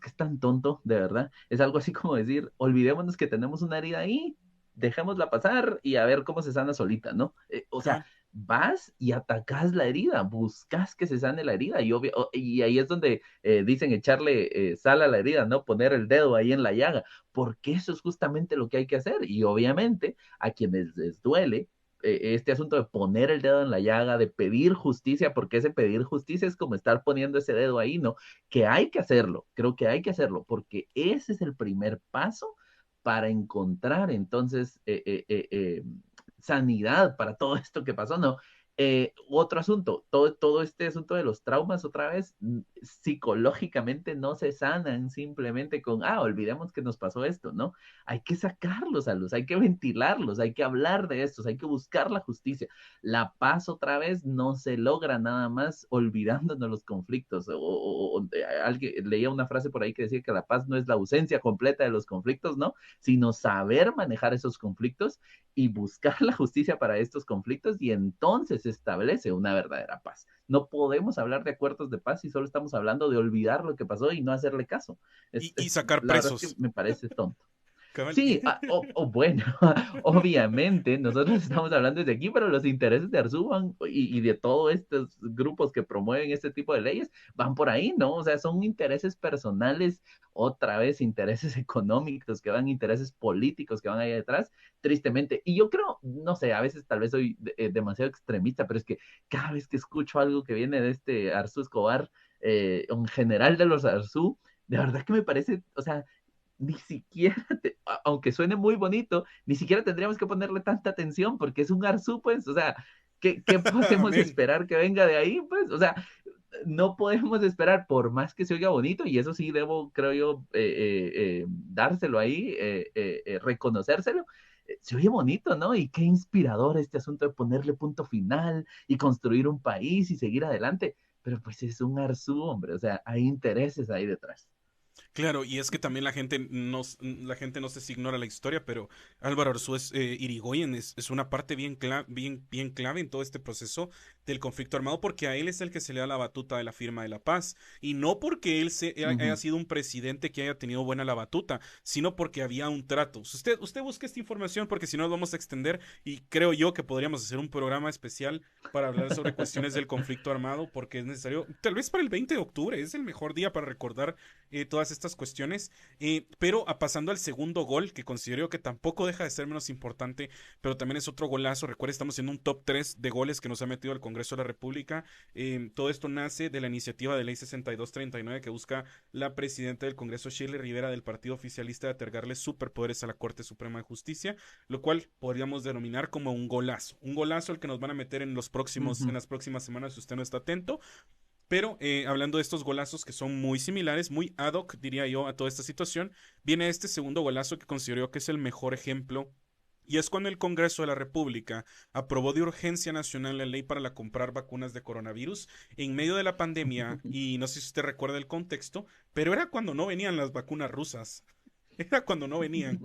B: que es tan tonto, de verdad. Es algo así como decir, olvidémonos que tenemos una herida ahí, dejémosla pasar y a ver cómo se sana solita, ¿no? O sea,
A: Cabal.
B: vas y atacas la herida, buscas que se sane la herida y ahí es donde dicen echarle sal a la herida, ¿no? Poner el dedo ahí en la llaga, porque eso es justamente lo que hay que hacer y obviamente a quienes les duele este asunto de poner el dedo en la llaga, de pedir justicia, porque ese pedir justicia es como estar poniendo ese dedo ahí, ¿no? Que hay que hacerlo, creo que hay que hacerlo, porque ese es el primer paso para encontrar entonces sanidad para todo esto que pasó, ¿no? Otro asunto, todo este asunto de los traumas otra vez, psicológicamente no se sanan simplemente con, olvidemos que nos pasó esto, ¿no? Hay que sacarlos a luz, hay que ventilarlos, hay que hablar de estos, hay que buscar la justicia. La paz otra vez no se logra nada más olvidándonos los conflictos. Alguien leía una frase por ahí que decía que la paz no es la ausencia completa de los conflictos, ¿no? Sino saber manejar esos conflictos y buscar la justicia para estos conflictos y entonces se establece una verdadera paz. No podemos hablar de acuerdos de paz si solo estamos hablando de olvidar lo que pasó y no hacerle caso.
A: Y sacar
B: La verdad es que
A: presos.
B: me parece tonto.
A: Cabal.
B: Sí, bueno, obviamente, nosotros estamos hablando desde aquí, pero los intereses de Arzú y de todos estos grupos que promueven este tipo de leyes van por ahí, ¿no? O sea, son intereses personales, otra vez intereses económicos que van, intereses políticos que van ahí detrás, tristemente. Y yo creo, no sé, a veces tal vez soy demasiado extremista, pero es que cada vez que escucho algo que viene de este Arzú Escobar, en general de los Arzú, de verdad que me parece, o sea, ni siquiera, aunque suene muy bonito, ni siquiera tendríamos que ponerle tanta atención porque es un arzú, pues, o sea, ¿qué podemos
A: Amén.
B: esperar que venga de ahí? Pues, o sea, no podemos esperar por más que se oiga bonito, y eso sí debo, creo yo, dárselo ahí, reconocérselo. Se oye bonito, ¿no? Y qué inspirador este asunto de ponerle punto final y construir un país y seguir adelante. Pero pues es un arzú, hombre, o sea, hay intereses ahí detrás.
A: Claro, y es que también la gente no sé si ignora la historia, pero Álvaro Arzúes Irigoyen es una parte bien clave en todo este proceso del conflicto armado, porque a él es el que se le da la batuta de la firma de la paz, y no porque haya
B: Ujú.
A: sido un presidente que haya tenido buena la batuta, sino porque había un trato. Usted busque esta información porque si no nos vamos a extender, y creo yo que podríamos hacer un programa especial para hablar sobre cuestiones del conflicto armado, porque es necesario, tal vez para el 20 de octubre, es el mejor día para recordar todas estas cuestiones. Pero pasando al segundo gol, que considero que tampoco deja de ser menos importante, pero también es otro golazo. Recuerda, estamos en un top 3 de goles que nos ha metido el Congreso de la República. Todo esto nace de la iniciativa de ley 6239 que busca la presidenta del Congreso, Shirley Rivera, del partido oficialista, de otorgarle superpoderes a la Corte Suprema de Justicia, lo cual podríamos denominar como un golazo. Un golazo el que nos van a meter en
B: Ujú.
A: las próximas semanas si usted no está atento. Pero hablando de estos golazos que son muy similares, muy ad hoc, diría yo, a toda esta situación, viene este segundo golazo que considero que es el mejor ejemplo. Y es cuando el Congreso de la República aprobó de urgencia nacional la ley para la comprar vacunas de coronavirus en medio de la pandemia. Y no sé si usted recuerda el contexto, pero era cuando no venían las vacunas rusas. Era cuando no venían.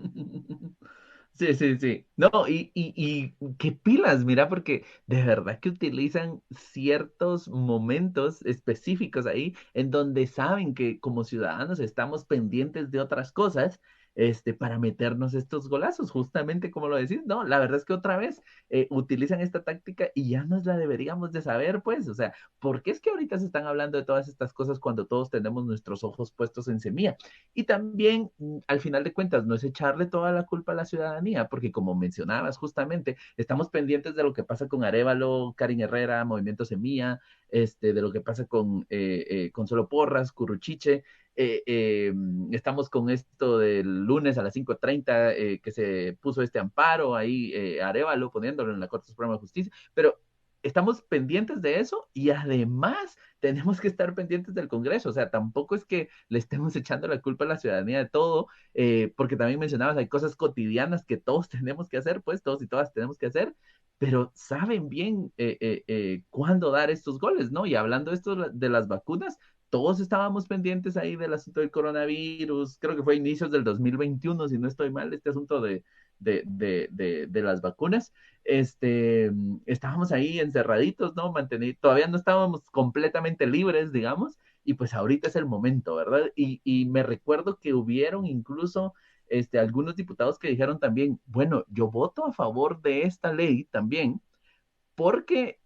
B: Sí, sí, sí. No, y qué pilas, mira, porque de verdad que utilizan ciertos momentos específicos ahí en donde saben que como ciudadanos estamos pendientes de otras cosas, para meternos estos golazos, justamente como lo decís, no, la verdad es que otra vez utilizan esta táctica y ya nos la deberíamos de saber, pues, o sea, ¿por qué es que ahorita se están hablando de todas estas cosas cuando todos tenemos nuestros ojos puestos en Semilla? Y también, al final de cuentas, no es echarle toda la culpa a la ciudadanía, porque como mencionabas justamente, estamos pendientes de lo que pasa con Arévalo, Karin Herrera, Movimiento Semilla, de lo que pasa con Consuelo Porras, Curruchiche. Estamos con esto del lunes a las 5:30 que se puso este amparo ahí, Arévalo, poniéndolo en la Corte Suprema de Justicia, pero estamos pendientes de eso y además tenemos que estar pendientes del Congreso, o sea, tampoco es que le estemos echando la culpa a la ciudadanía de todo, porque también mencionabas, hay cosas cotidianas que todos tenemos que hacer, pues todos y todas tenemos que hacer, pero saben bien cuándo dar estos goles, ¿no? Y hablando de esto de las vacunas, todos estábamos pendientes ahí del asunto del coronavirus, creo que fue a inicios del 2021, si no estoy mal, este asunto de las vacunas, estábamos ahí encerraditos, ¿no? Todavía no estábamos completamente libres, digamos, y pues ahorita es el momento, ¿verdad? Y me recuerdo que hubieron incluso algunos diputados que dijeron también, bueno, yo voto a favor de esta ley también, porque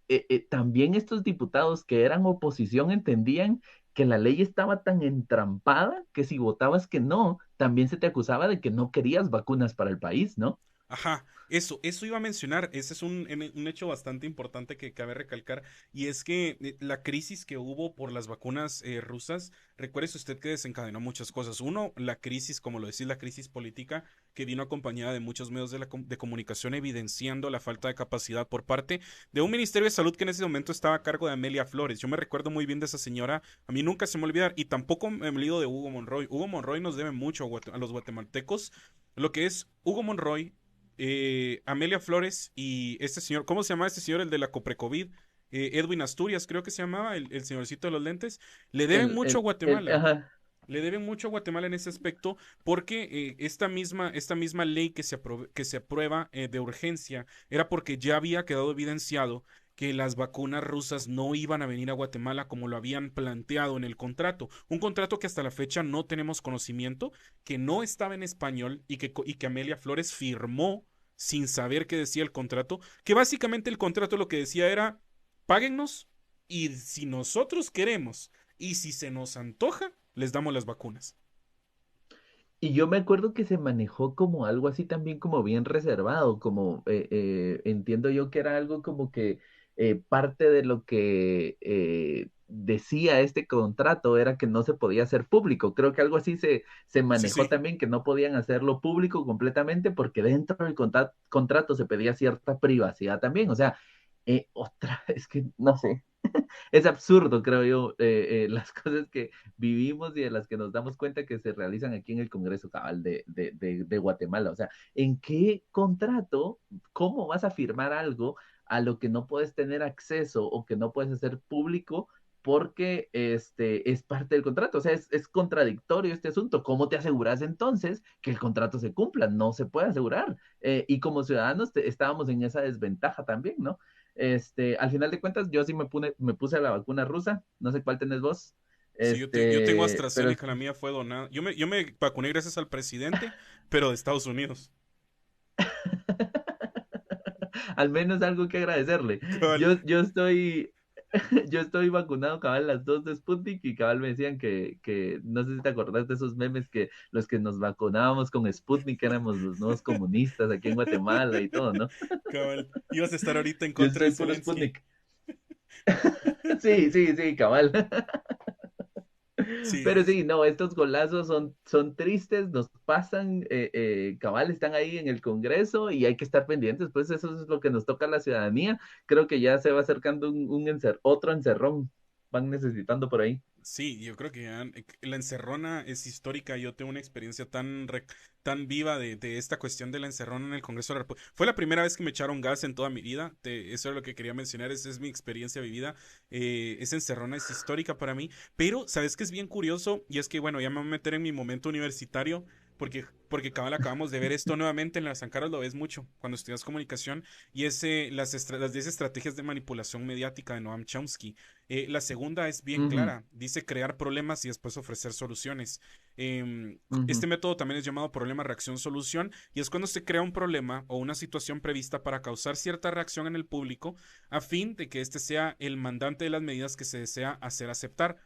B: también estos diputados que eran oposición entendían que la ley estaba tan entrampada que si votabas que no, también se te acusaba de que no querías vacunas para el país, ¿no?
A: Ajá, eso iba a mencionar, ese es un hecho bastante importante que cabe recalcar, y es que la crisis que hubo por las vacunas rusas, recuérdese usted que desencadenó muchas cosas. Uno, la crisis, como lo decís, la crisis política, que vino acompañada de muchos medios de comunicación evidenciando la falta de capacidad por parte de un Ministerio de Salud que en ese momento estaba a cargo de Amelia Flores. Yo me recuerdo muy bien de esa señora, a mí nunca se me va a olvidar, y tampoco me olvido de Hugo Monroy. Hugo Monroy nos debe mucho a los guatemaltecos, lo que es Hugo Monroy, Amelia Flores y este señor, ¿cómo se llama este señor? El de la Coprecovid, Edwin Asturias, creo que se llamaba, el señorcito de los lentes, le deben mucho a Guatemala.
B: Ajá.
A: Le deben mucho a Guatemala en ese aspecto porque esta misma ley que se aprueba de urgencia era porque ya había quedado evidenciado que las vacunas rusas no iban a venir a Guatemala como lo habían planteado en el contrato. Un contrato que hasta la fecha no tenemos conocimiento, que no estaba en español y que Amelia Flores firmó sin saber qué decía el contrato, que básicamente el contrato lo que decía era, páguennos y si nosotros queremos y si se nos antoja, les damos las vacunas.
B: Y yo me acuerdo que se manejó como algo así también como bien reservado, como entiendo yo que era algo como que parte de lo que decía este contrato era que no se podía hacer público. Creo que algo así se
A: Sí,
B: manejó
A: sí.
B: también, que no podían hacerlo público completamente porque dentro del contrato se pedía cierta privacidad también. O sea, otra, es que no sé. Es absurdo, creo yo, las cosas que vivimos y de las que nos damos cuenta que se realizan aquí en el Congreso Cabal de Guatemala. O sea, ¿en qué contrato, cómo vas a firmar algo a lo que no puedes tener acceso o que no puedes hacer público? Porque es parte del contrato, o sea, es contradictorio este asunto. ¿Cómo te aseguras entonces que el contrato se cumpla? No se puede asegurar. Y como ciudadanos estábamos en esa desventaja también, ¿no? Al final de cuentas, yo sí me puse a la vacuna rusa, no sé cuál tenés vos,
A: Sí, yo tengo
B: pero
A: AstraZeneca, la mía fue donada. Yo me vacuné gracias al presidente, pero de Estados Unidos.
B: al menos algo que agradecerle.
A: Cabal,
B: Yo estoy, yo estoy vacunado, cabal, las dos de Sputnik y cabal me decían que, no sé si te acordás de esos memes que los que nos vacunábamos con Sputnik éramos los nuevos comunistas aquí en Guatemala y todo, ¿no?
A: cabal. Ibas a estar ahorita en
B: Yo
A: contra de
B: estoy puro
A: Zelensky.
B: Sputnik. Sí, sí, sí, cabal.
A: Sí,
B: Pero sí, no, estos golazos son tristes, nos pasan, cabal, están ahí en el Congreso y hay que estar pendientes, pues eso es lo que nos toca a la ciudadanía. Creo que ya se va acercando otro encerrón, van necesitando por ahí.
A: sí, yo creo que la encerrona es histórica. Yo tengo una experiencia tan viva de esta cuestión de la encerrona en el Congreso de la República. Fue la primera vez que me echaron gas en toda mi vida. Eso es lo que quería mencionar. Esa es mi experiencia vivida. Esa encerrona es histórica para mí. Pero, ¿sabes qué es bien curioso? Y es que, bueno, ya me voy a meter en mi momento universitario. porque cabal acabamos de ver esto nuevamente en las Sancaras, lo ves mucho cuando estudias comunicación, y es las 10 estrategias de manipulación mediática de Noam Chomsky. La segunda es bien
B: Ujú,
A: clara, dice crear problemas y después ofrecer soluciones. Este
B: ujú,
A: método también es llamado problema, reacción, solución, y es cuando se crea un problema o una situación prevista para causar cierta reacción en el público a fin de que éste sea el mandante de las medidas que se desea hacer aceptar.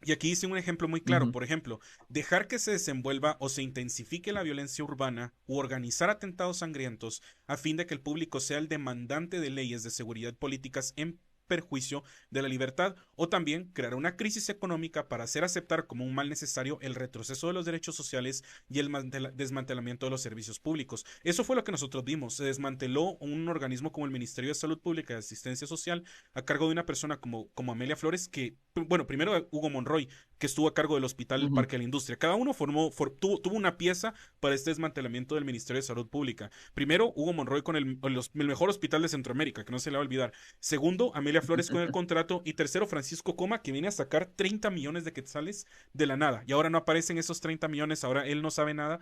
A: Y aquí hice un ejemplo muy claro,
B: ujú,
A: por ejemplo, dejar que se desenvuelva o se intensifique la violencia urbana u organizar atentados sangrientos a fin de que el público sea el demandante de leyes de seguridad políticas en perjuicio de la libertad, o también crear una crisis económica para hacer aceptar como un mal necesario el retroceso de los derechos sociales y el desmantelamiento de los servicios públicos. Eso fue lo que nosotros vimos. Se desmanteló un organismo como el Ministerio de Salud Pública y Asistencia Social a cargo de una persona como Amelia Flores, que, bueno, primero Hugo Monroy, que estuvo a cargo del Hospital
B: ujú.
A: Parque de la Industria. Cada uno tuvo una pieza para este desmantelamiento del Ministerio de Salud Pública. Primero, Hugo Monroy con el mejor hospital de Centroamérica, que no se le va a olvidar. Segundo, Amelia Flores con el contrato. Y tercero, Francisco Coma, que viene a sacar 30 millones de quetzales de la nada. Y ahora no aparecen esos 30 millones, ahora él no sabe nada.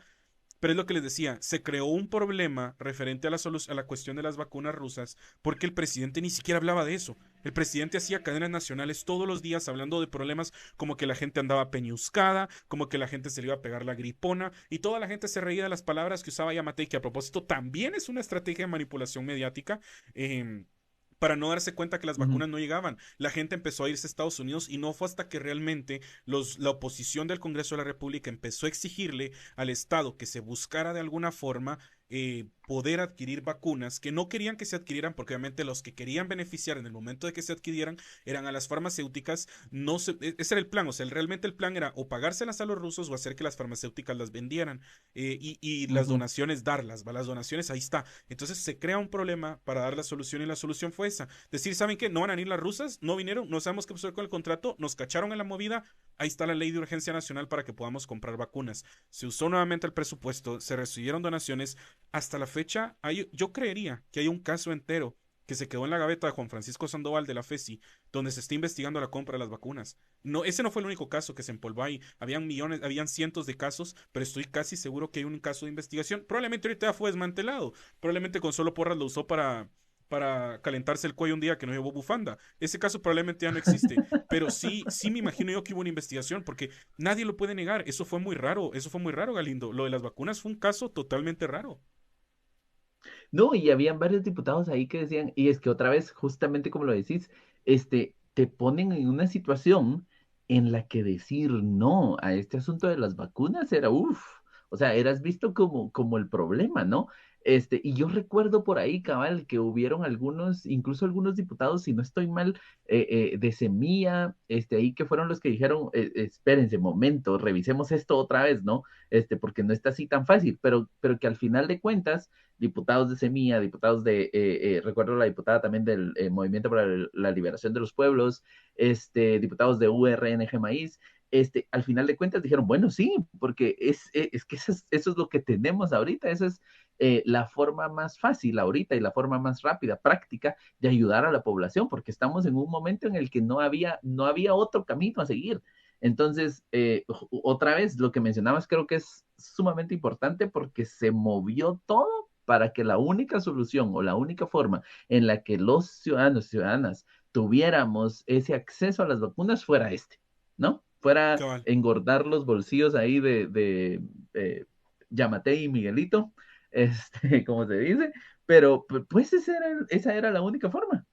A: Pero es lo que les decía, se creó un problema referente a la cuestión de las vacunas rusas porque el presidente ni siquiera hablaba de eso. El presidente hacía cadenas nacionales todos los días hablando de problemas como que la gente andaba peñuscada, como que la gente se le iba a pegar la gripona, y toda la gente se reía de las palabras que usaba Yamatei, que a propósito también es una estrategia de manipulación mediática. Para no darse cuenta que las
B: Ujú,
A: vacunas no llegaban. La gente empezó a irse a Estados Unidos y no fue hasta que realmente la oposición del Congreso de la República empezó a exigirle al Estado que se buscara de alguna forma poder adquirir vacunas que no querían que se adquirieran, porque obviamente los que querían beneficiar en el momento de que se adquirieran eran a las farmacéuticas. No ese era el plan, o sea, realmente el plan era o pagárselas a los rusos o hacer que las farmacéuticas las vendieran, y las
B: ujú.
A: donaciones darlas, ¿va? Las donaciones ahí está. Entonces se crea un problema para dar la solución, y la solución fue esa. Decir, ¿saben qué? No van a venir las rusas, no vinieron, no sabemos qué pasó con el contrato, nos cacharon en la movida, ahí está la ley de urgencia nacional para que podamos comprar vacunas. Se usó nuevamente el presupuesto, se recibieron donaciones. Hasta la fecha, yo creería que hay un caso entero que se quedó en la gaveta de Juan Francisco Sandoval de la FESI, donde se está investigando la compra de las vacunas. No, ese no fue el único caso que se empolvó ahí. Habían millones, habían cientos de casos, pero estoy casi seguro que hay un caso de investigación. Probablemente ahorita ya fue desmantelado. Probablemente Consuelo Porras lo usó para calentarse el cuello un día que no llevó bufanda. Ese caso probablemente ya no existe, pero sí me imagino yo que hubo una investigación, porque nadie lo puede negar. Eso fue muy raro, Galindo. Lo de las vacunas fue un caso totalmente raro.
B: No, y habían varios diputados ahí que decían, y es que otra vez, justamente como lo decís, te ponen en una situación en la que decir no a este asunto de las vacunas era, uff, o sea, eras visto como el problema, ¿no? Y yo recuerdo por ahí, cabal, que hubieron algunos, incluso algunos diputados, si no estoy mal, de Semilla, ahí que fueron los que dijeron, espérense, momento, revisemos esto otra vez, ¿no? Porque no está así tan fácil, pero que al final de cuentas diputados de Semilla, diputados recuerdo la diputada también del Movimiento para la Liberación de los Pueblos, diputados de URNG Maíz, al final de cuentas dijeron, bueno, sí, porque es que eso es lo que tenemos ahorita, esa es la forma más fácil ahorita y la forma más rápida, práctica de ayudar a la población, porque estamos en un momento en el que no había otro camino a seguir. Entonces, otra vez, lo que mencionabas creo que es sumamente importante porque se movió todo para que la única solución o la única forma en la que los ciudadanos y ciudadanas tuviéramos ese acceso a las vacunas fuera ¿no? Fuera
A: Cabal.
B: engordar los bolsillos ahí de Yamatei y Miguelito, como se dice, pero pues esa era la única forma.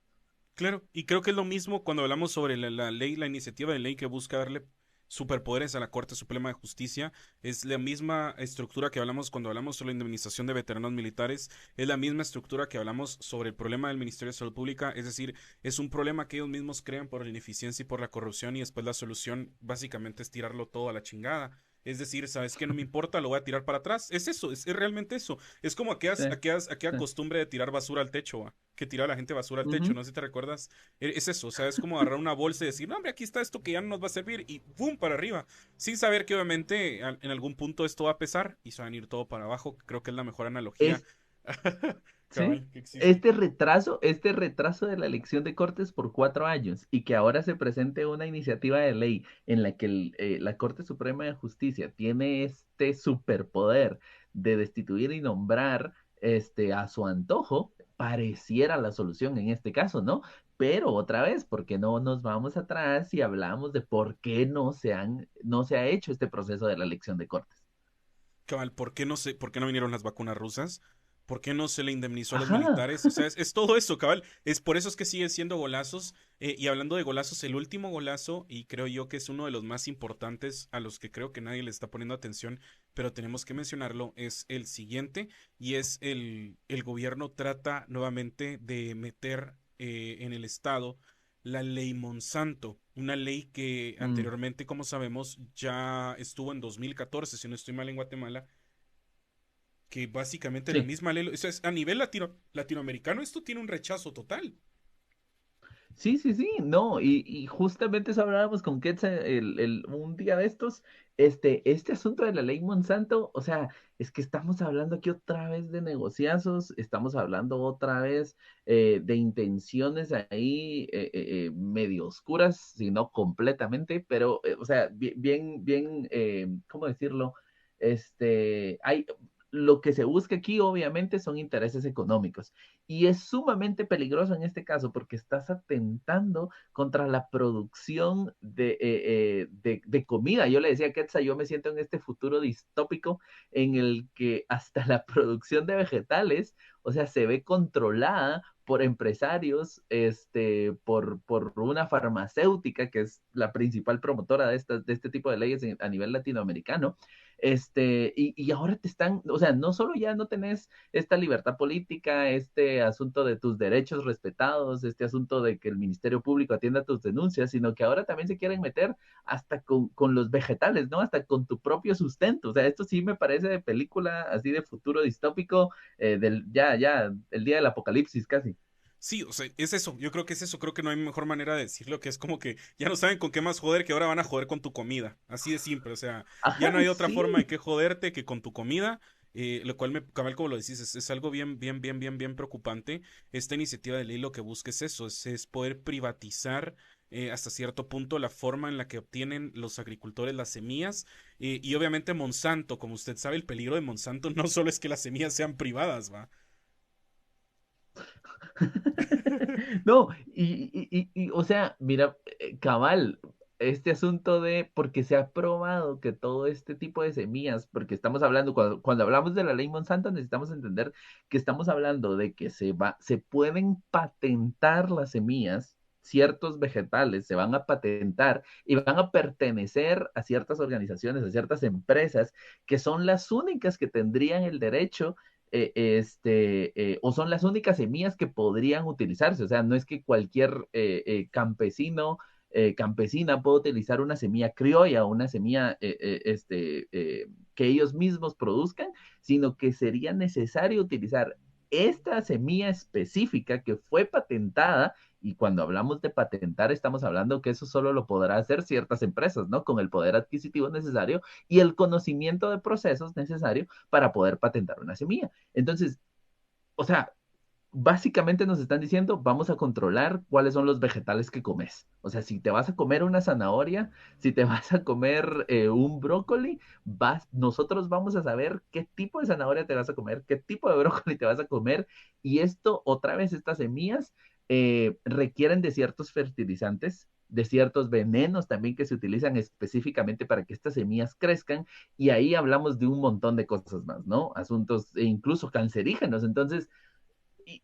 A: Claro, y creo que es lo mismo cuando hablamos sobre la ley, la iniciativa de ley que busca darle superpoderes a la Corte Suprema de Justicia. Es la misma estructura que hablamos cuando hablamos sobre la indemnización de veteranos militares. Es la misma estructura que hablamos sobre el problema del Ministerio de Salud Pública. Es decir, es un problema que ellos mismos crean por la ineficiencia y por la corrupción, y después la solución básicamente es tirarlo todo a la chingada. Es decir, ¿sabes qué? No me importa, lo voy a tirar para atrás. Es eso, es realmente eso. Es como
B: Sí,
A: aquella
B: sí.
A: costumbre de tirar basura al techo, ¿va? Que tiraba la gente basura al techo,
B: Ujú,
A: no sé si te recuerdas. Es eso, o sea, es como agarrar una bolsa y decir, no, hombre, aquí está esto que ya no nos va a servir, y ¡pum! Para arriba, sin saber que obviamente en algún punto esto va a pesar y se va a venir todo para abajo. Creo que es la mejor analogía.
B: Es, ¿Sí?
A: Cabal, que existe.
B: Este retraso de la elección de Cortes por 4 años y que ahora se presente una iniciativa de ley en la que la Corte Suprema de Justicia tiene este superpoder de destituir y nombrar a su antojo, pareciera la solución en este caso, ¿no? Pero otra vez, ¿por qué no nos vamos atrás y hablamos de por qué no se ha hecho este proceso de la elección de Cortes?
A: Cabal, ¿por qué no vinieron las vacunas rusas? ¿Por qué no se le indemnizó a los
B: Ajá,
A: militares? O sea, es todo eso, cabal. Es por eso es que sigue siendo golazos. Y hablando de golazos, el último golazo, y creo yo que es uno de los más importantes a los que creo que nadie le está poniendo atención, pero tenemos que mencionarlo, es el siguiente, y es el gobierno trata nuevamente de meter en el Estado la ley Monsanto, una ley que
B: mm,
A: anteriormente, como sabemos, ya estuvo en 2014, si no estoy mal, en Guatemala, que básicamente la
B: sí.
A: misma ley, o sea, a nivel latinoamericano esto tiene un rechazo total.
B: Sí, sí, sí, no, y justamente eso hablábamos con Quetzal un día de estos, este asunto de la ley Monsanto, o sea, es que estamos hablando aquí otra vez de negociazos, estamos hablando otra vez de intenciones ahí medio oscuras, si no completamente, pero, o sea, bien, ¿cómo decirlo? Hay, lo que se busca aquí obviamente son intereses económicos. Y es sumamente peligroso en este caso porque estás atentando contra la producción de comida. Yo le decía a Quetzal, yo me siento en este futuro distópico en el que hasta la producción de vegetales, o sea, se ve controlada por empresarios, por una farmacéutica que es la principal promotora de este tipo de leyes a nivel latinoamericano. Y ahora te están, o sea, no solo ya no tenés esta libertad política, este asunto de tus derechos respetados, este asunto de que el Ministerio Público atienda tus denuncias, sino que ahora también se quieren meter hasta con los vegetales, ¿no? Hasta con tu propio sustento. O sea, esto sí me parece de película así de futuro distópico, el día del apocalipsis casi.
A: Sí, o sea, es eso, yo creo que es eso, creo que no hay mejor manera de decirlo, que es como que ya no saben con qué más joder, que ahora van a joder con tu comida, así de simple, o sea, ya no
B: Ajá,
A: hay otra forma de
B: sí.
A: que joderte que con tu comida, lo cual, cabal, como lo decís, es algo bien preocupante. Esta iniciativa de ley lo que busca es eso, es poder privatizar hasta cierto punto la forma en la que obtienen los agricultores las semillas, y obviamente Monsanto, como usted sabe, el peligro de Monsanto no solo es que las semillas sean privadas, ¿va?
B: No, o sea, mira, cabal, este asunto porque se ha probado que todo este tipo de semillas, porque estamos hablando, cuando hablamos de la ley Monsanto, necesitamos entender que estamos hablando de que se pueden patentar las semillas, ciertos vegetales se van a patentar y van a pertenecer a ciertas organizaciones, a ciertas empresas, que son las únicas que tendrían el derecho o son las únicas semillas que podrían utilizarse. O sea, no es que cualquier campesino, campesina pueda utilizar una semilla criolla o una semilla que ellos mismos produzcan, sino que sería necesario utilizar esta semilla específica que fue patentada. Y cuando hablamos de patentar, estamos hablando que eso solo lo podrá hacer ciertas empresas, ¿no? Con el poder adquisitivo necesario y el conocimiento de procesos necesario para poder patentar una semilla. Entonces, o sea, básicamente nos están diciendo, vamos a controlar cuáles son los vegetales que comes. O sea, si te vas a comer una zanahoria, si te vas a comer un brócoli, nosotros vamos a saber qué tipo de zanahoria te vas a comer, qué tipo de brócoli te vas a comer. Y esto, otra vez, estas semillas requieren de ciertos fertilizantes, de ciertos venenos también que se utilizan específicamente para que estas semillas crezcan. Y ahí hablamos de un montón de cosas más, ¿no? Asuntos incluso cancerígenos. Entonces,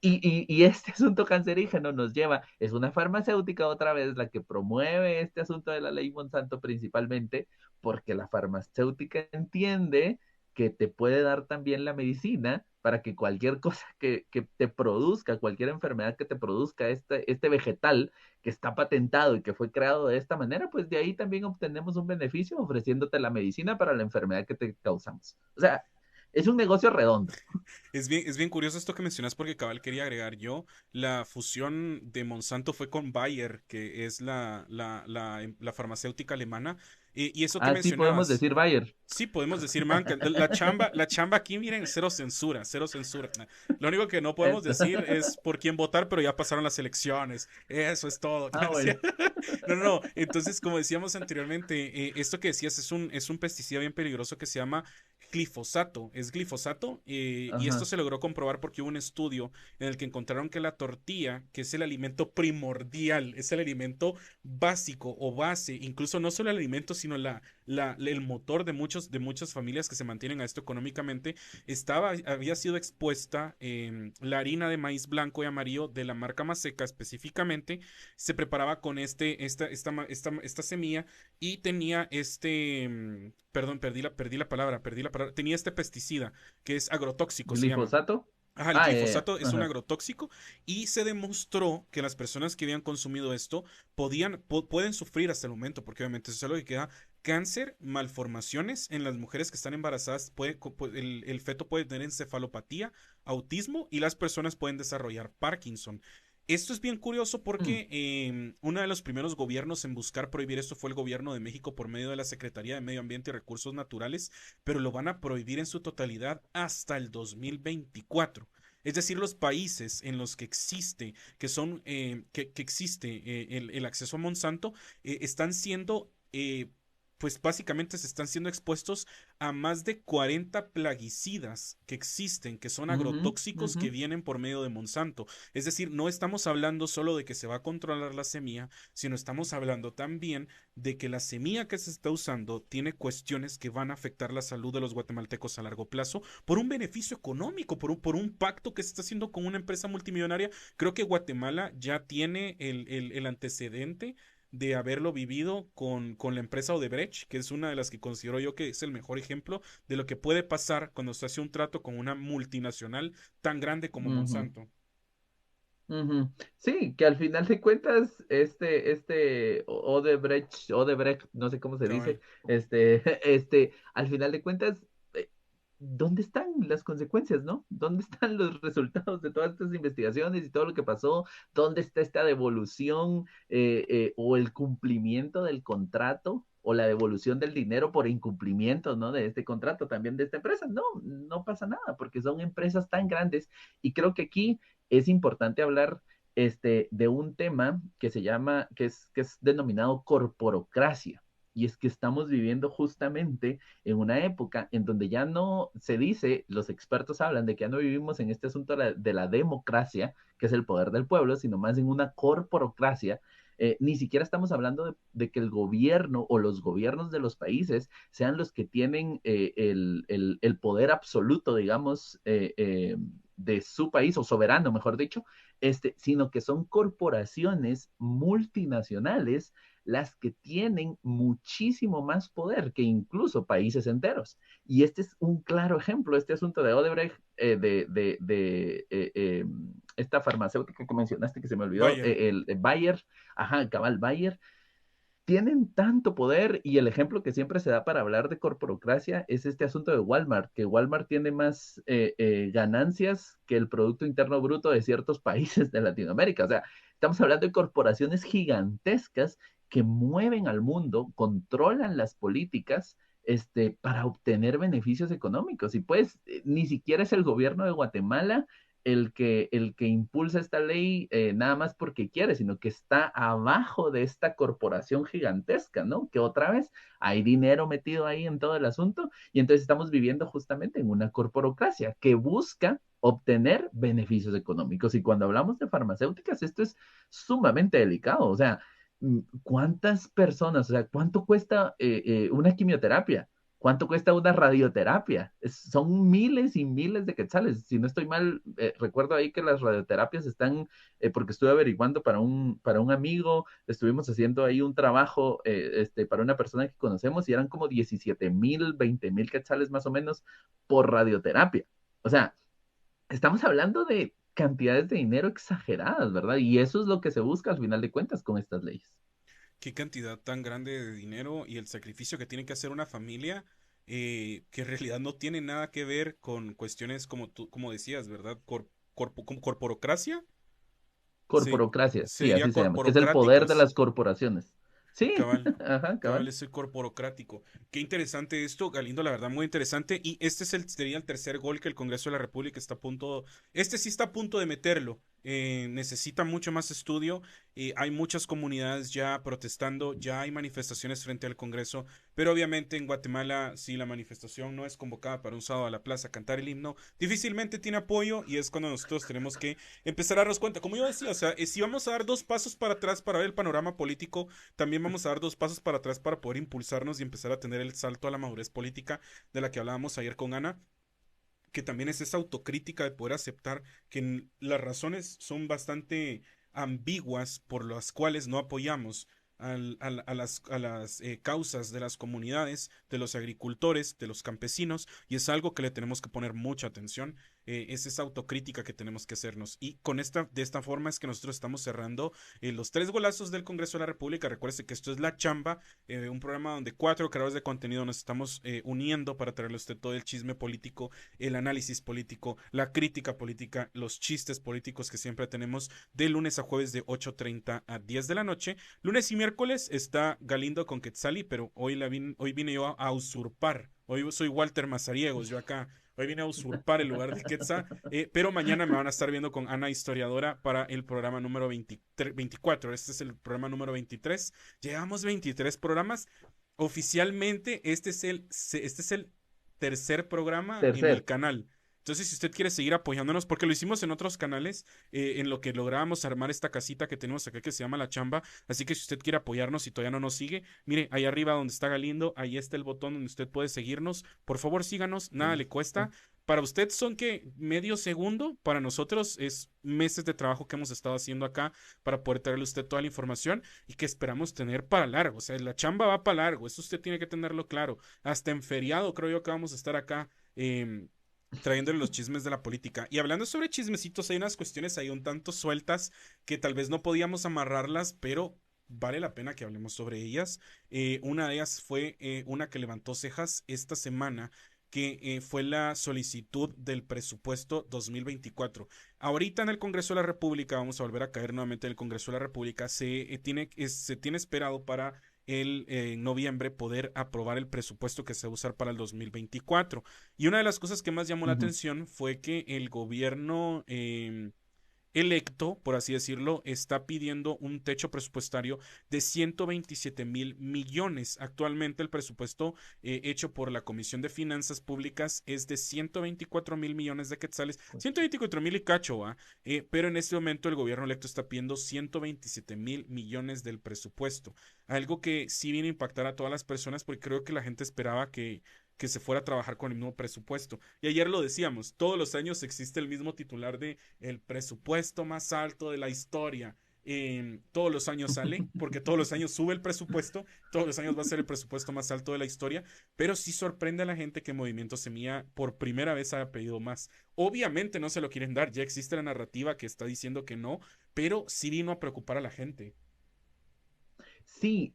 B: y este asunto cancerígeno nos lleva, es una farmacéutica otra vez la que promueve este asunto de la ley Monsanto principalmente, porque la farmacéutica entiende que te puede dar también la medicina para que cualquier cosa que te produzca, cualquier enfermedad que te produzca este vegetal que está patentado y que fue creado de esta manera, pues de ahí también obtenemos un beneficio ofreciéndote la medicina para la enfermedad que te causamos. O sea, Es un negocio redondo.
A: Es bien curioso esto que mencionas porque cabal quería agregar yo, la fusión de Monsanto fue con Bayer, que es la farmacéutica alemana, y eso que
B: Así podemos
A: mencionabas.
B: decir Bayer.
A: Sí, podemos decir, man, que la chamba aquí, miren, cero censura, cero censura. Nah, lo único que no podemos
B: Eso.
A: decir es por quién votar, pero ya pasaron las elecciones. Eso es todo.
B: Ah, bueno.
A: No, no, no. Entonces, como decíamos anteriormente, esto que decías es un pesticida bien peligroso que se llama glifosato. Es glifosato, y esto
B: Ajá.
A: se logró comprobar porque hubo un estudio en el que encontraron que la tortilla, que es el alimento primordial, es el alimento básico o base, incluso no solo el alimento, sino el motor de muchas familias que se mantienen a esto económicamente, había sido expuesta la harina de maíz blanco y amarillo de la marca Maseca específicamente, se preparaba con esta semilla y tenía perdón, perdí la palabra, tenía este pesticida que es agrotóxico, se llama.
B: ¿Glifosato?
A: Ajá, el
B: Ah,
A: glifosato es un
B: ajá.
A: agrotóxico y se demostró que las personas que habían consumido esto pueden sufrir hasta el momento, porque obviamente eso es algo que queda cáncer, malformaciones en las mujeres que están embarazadas, el feto puede tener encefalopatía, autismo y las personas pueden desarrollar Parkinson. Esto es bien curioso
B: Mm,
A: porque uno de los primeros gobiernos en buscar prohibir esto fue el gobierno de México por medio de la Secretaría de Medio Ambiente y Recursos Naturales, pero lo van a prohibir en su totalidad hasta el 2024. Es decir, los países en los que existe, que existe el acceso a Monsanto, están siendo, pues básicamente se están siendo expuestos a más de 40 plaguicidas que existen, que son
B: ujú,
A: agrotóxicos
B: ujú.
A: que vienen por medio de Monsanto. Es decir, no estamos hablando solo de que se va a controlar la semilla, sino estamos hablando también de que la semilla que se está usando tiene cuestiones que van a afectar la salud de los guatemaltecos a largo plazo por un beneficio económico, por un pacto que se está haciendo con una empresa multimillonaria. Creo que Guatemala ya tiene el antecedente de haberlo vivido con la empresa Odebrecht, que es una de las que considero yo que es el mejor ejemplo de lo que puede pasar cuando se hace un trato con una multinacional tan grande como
B: Ujú,
A: Monsanto.
B: ujú. Sí, que al final de cuentas, Odebrecht, no sé cómo se
A: Cabal.
B: dice, al final de cuentas, eh, ¿dónde están las consecuencias, no? ¿Dónde están los resultados de todas estas investigaciones y todo lo que pasó? ¿Dónde está esta devolución o el cumplimiento del contrato? O la devolución del dinero por incumplimiento, ¿no? De este contrato también de esta empresa. No, no pasa nada, porque son empresas tan grandes. Y creo que aquí es importante hablar de un tema que se llama, que es denominado corporocracia. Y es que estamos viviendo justamente en una época en donde ya no se dice, los expertos hablan de que ya no vivimos en este asunto de la democracia, que es el poder del pueblo, sino más en una corporocracia. Ni siquiera estamos hablando de que el gobierno o los gobiernos de los países sean los que tienen el poder absoluto, digamos, de su país, o soberano, mejor dicho, sino que son corporaciones multinacionales las que tienen muchísimo más poder que incluso países enteros. Y este es un claro ejemplo, este asunto de Odebrecht, esta farmacéutica que mencionaste, que se me olvidó,
A: Bayer.
B: el Bayer, ajá, cabal Bayer, tienen tanto poder y el ejemplo que siempre se da para hablar de corporocracia es este asunto de Walmart, que Walmart tiene más ganancias que el Producto Interno Bruto de ciertos países de Latinoamérica. O sea, estamos hablando de corporaciones gigantescas que mueven al mundo, controlan las políticas para obtener beneficios económicos. Y pues ni siquiera es el gobierno de Guatemala el que impulsa esta ley nada más porque quiere, sino que está abajo de esta corporación gigantesca, ¿no? Que otra vez hay dinero metido ahí en todo el asunto y entonces estamos viviendo justamente en una corporocracia que busca obtener beneficios económicos. Y cuando hablamos de farmacéuticas, esto es sumamente delicado. O sea, ¿cuántas personas, o sea, cuánto cuesta una quimioterapia? ¿Cuánto cuesta una radioterapia? Son miles y miles de quetzales. Si no estoy mal, recuerdo ahí que las radioterapias están, porque estuve averiguando para un amigo, estuvimos haciendo ahí un trabajo para una persona que conocemos y eran como 17,000, 20,000 quetzales más o menos por radioterapia. O sea, estamos hablando de cantidades de dinero exageradas, ¿verdad? Y eso es lo que se busca al final de cuentas con estas leyes.
A: Qué cantidad tan grande de dinero y el sacrificio que tiene que hacer una familia que en realidad no tiene nada que ver con cuestiones como tú, como decías, ¿verdad? Como corporocracia, se,
B: Corporocracia,
A: se
B: sí,
A: diría
B: así se llama, que es el poder de
A: corporocráticos.
B: las corporaciones. Sí,
A: Cabal,
B: ajá,
A: cabal,
B: cabal.
A: soy corporocrático. Qué interesante esto, Galindo, la verdad, muy interesante. Y este sería el tercer gol que el Congreso de la República está a punto, este sí está a punto de meterlo. Necesita mucho más estudio. Hay muchas comunidades ya protestando, ya hay manifestaciones frente al Congreso, pero obviamente en Guatemala, si la manifestación no es convocada para un sábado a la plaza a cantar el himno, difícilmente tiene apoyo y es cuando nosotros tenemos que empezar a darnos cuenta. Como yo decía, o sea, si vamos a dar dos pasos para atrás para ver el panorama político, también vamos a dar dos pasos para atrás para poder impulsarnos y empezar a tener el salto a la madurez política de la que hablábamos ayer con Ana, que también es esa autocrítica de poder aceptar que las razones son bastante ambiguas por las cuales no apoyamos a las causas de las comunidades, de los agricultores, de los campesinos, y es algo que le tenemos que poner mucha atención. Es esa autocrítica que tenemos que hacernos. Y de esta forma es que nosotros estamos cerrando los tres golazos del Congreso de la República. Recuerde que esto es La Chamba, un programa donde cuatro creadores de contenido nos estamos uniendo para traerle a usted todo el chisme político, el análisis político, la crítica política, los chistes políticos que siempre tenemos de lunes a jueves de 8:30 a 10 de la noche. Lunes y miércoles está Galindo con Quetzali, pero hoy vine yo a usurpar. Hoy soy Walter Mazariegos, yo acá. Hoy vine a usurpar el lugar de Quetzal, pero mañana me van a estar viendo con Ana Historiadora para el programa número 23, 24. Este es el programa número 23. Llevamos 23 programas. Oficialmente, este es el tercer programa en el
B: Tercer.
A: canal. Entonces, si usted quiere seguir apoyándonos, porque lo hicimos en otros canales, en lo que lográbamos armar esta casita que tenemos acá que se llama La Chamba. Así que si usted quiere apoyarnos y todavía no nos sigue, mire, ahí arriba donde está Galindo, ahí está el botón donde usted puede seguirnos. Por favor, síganos, nada le cuesta.
B: Listo.
A: Para usted son que medio segundo, para nosotros es meses de trabajo que hemos estado haciendo acá para poder traerle a usted toda la información y que esperamos tener para largo. O sea, la chamba va para largo, eso usted tiene que tenerlo claro. Hasta en feriado creo yo que vamos a estar acá trayéndole los chismes de la política. Y hablando sobre chismecitos, hay unas cuestiones ahí un tanto sueltas que tal vez no podíamos amarrarlas, pero vale la pena que hablemos sobre ellas. Una de ellas fue una que levantó cejas esta semana, que fue la solicitud del presupuesto 2024. Ahorita en el Congreso de la República, vamos a volver a caer nuevamente en el Congreso de la República, se tiene esperado para en noviembre poder aprobar el presupuesto que se va a usar para el 2024. Y una de las cosas que más llamó la
B: Ujú.
A: atención fue que el gobierno electo, por así decirlo, está pidiendo un techo presupuestario de 127.000 millones. Actualmente el presupuesto hecho por la Comisión de Finanzas Públicas es de 124.000 millones de quetzales, 124.000 y cacho, ¿va? Pero en este momento el gobierno electo está pidiendo 127.000 millones del presupuesto. Algo que sí viene a impactar a todas las personas porque creo que la gente esperaba que se fuera a trabajar con el mismo presupuesto. Y ayer lo decíamos, todos los años existe el mismo titular de el presupuesto más alto de la historia. Todos los años sale, porque todos los años sube el presupuesto, todos los años va a ser el presupuesto más alto de la historia, pero sí sorprende a la gente que Movimiento Semilla por primera vez haya pedido más. Obviamente no se lo quieren dar, ya existe la narrativa que está diciendo que no, pero sí vino a preocupar a la gente.
B: Sí,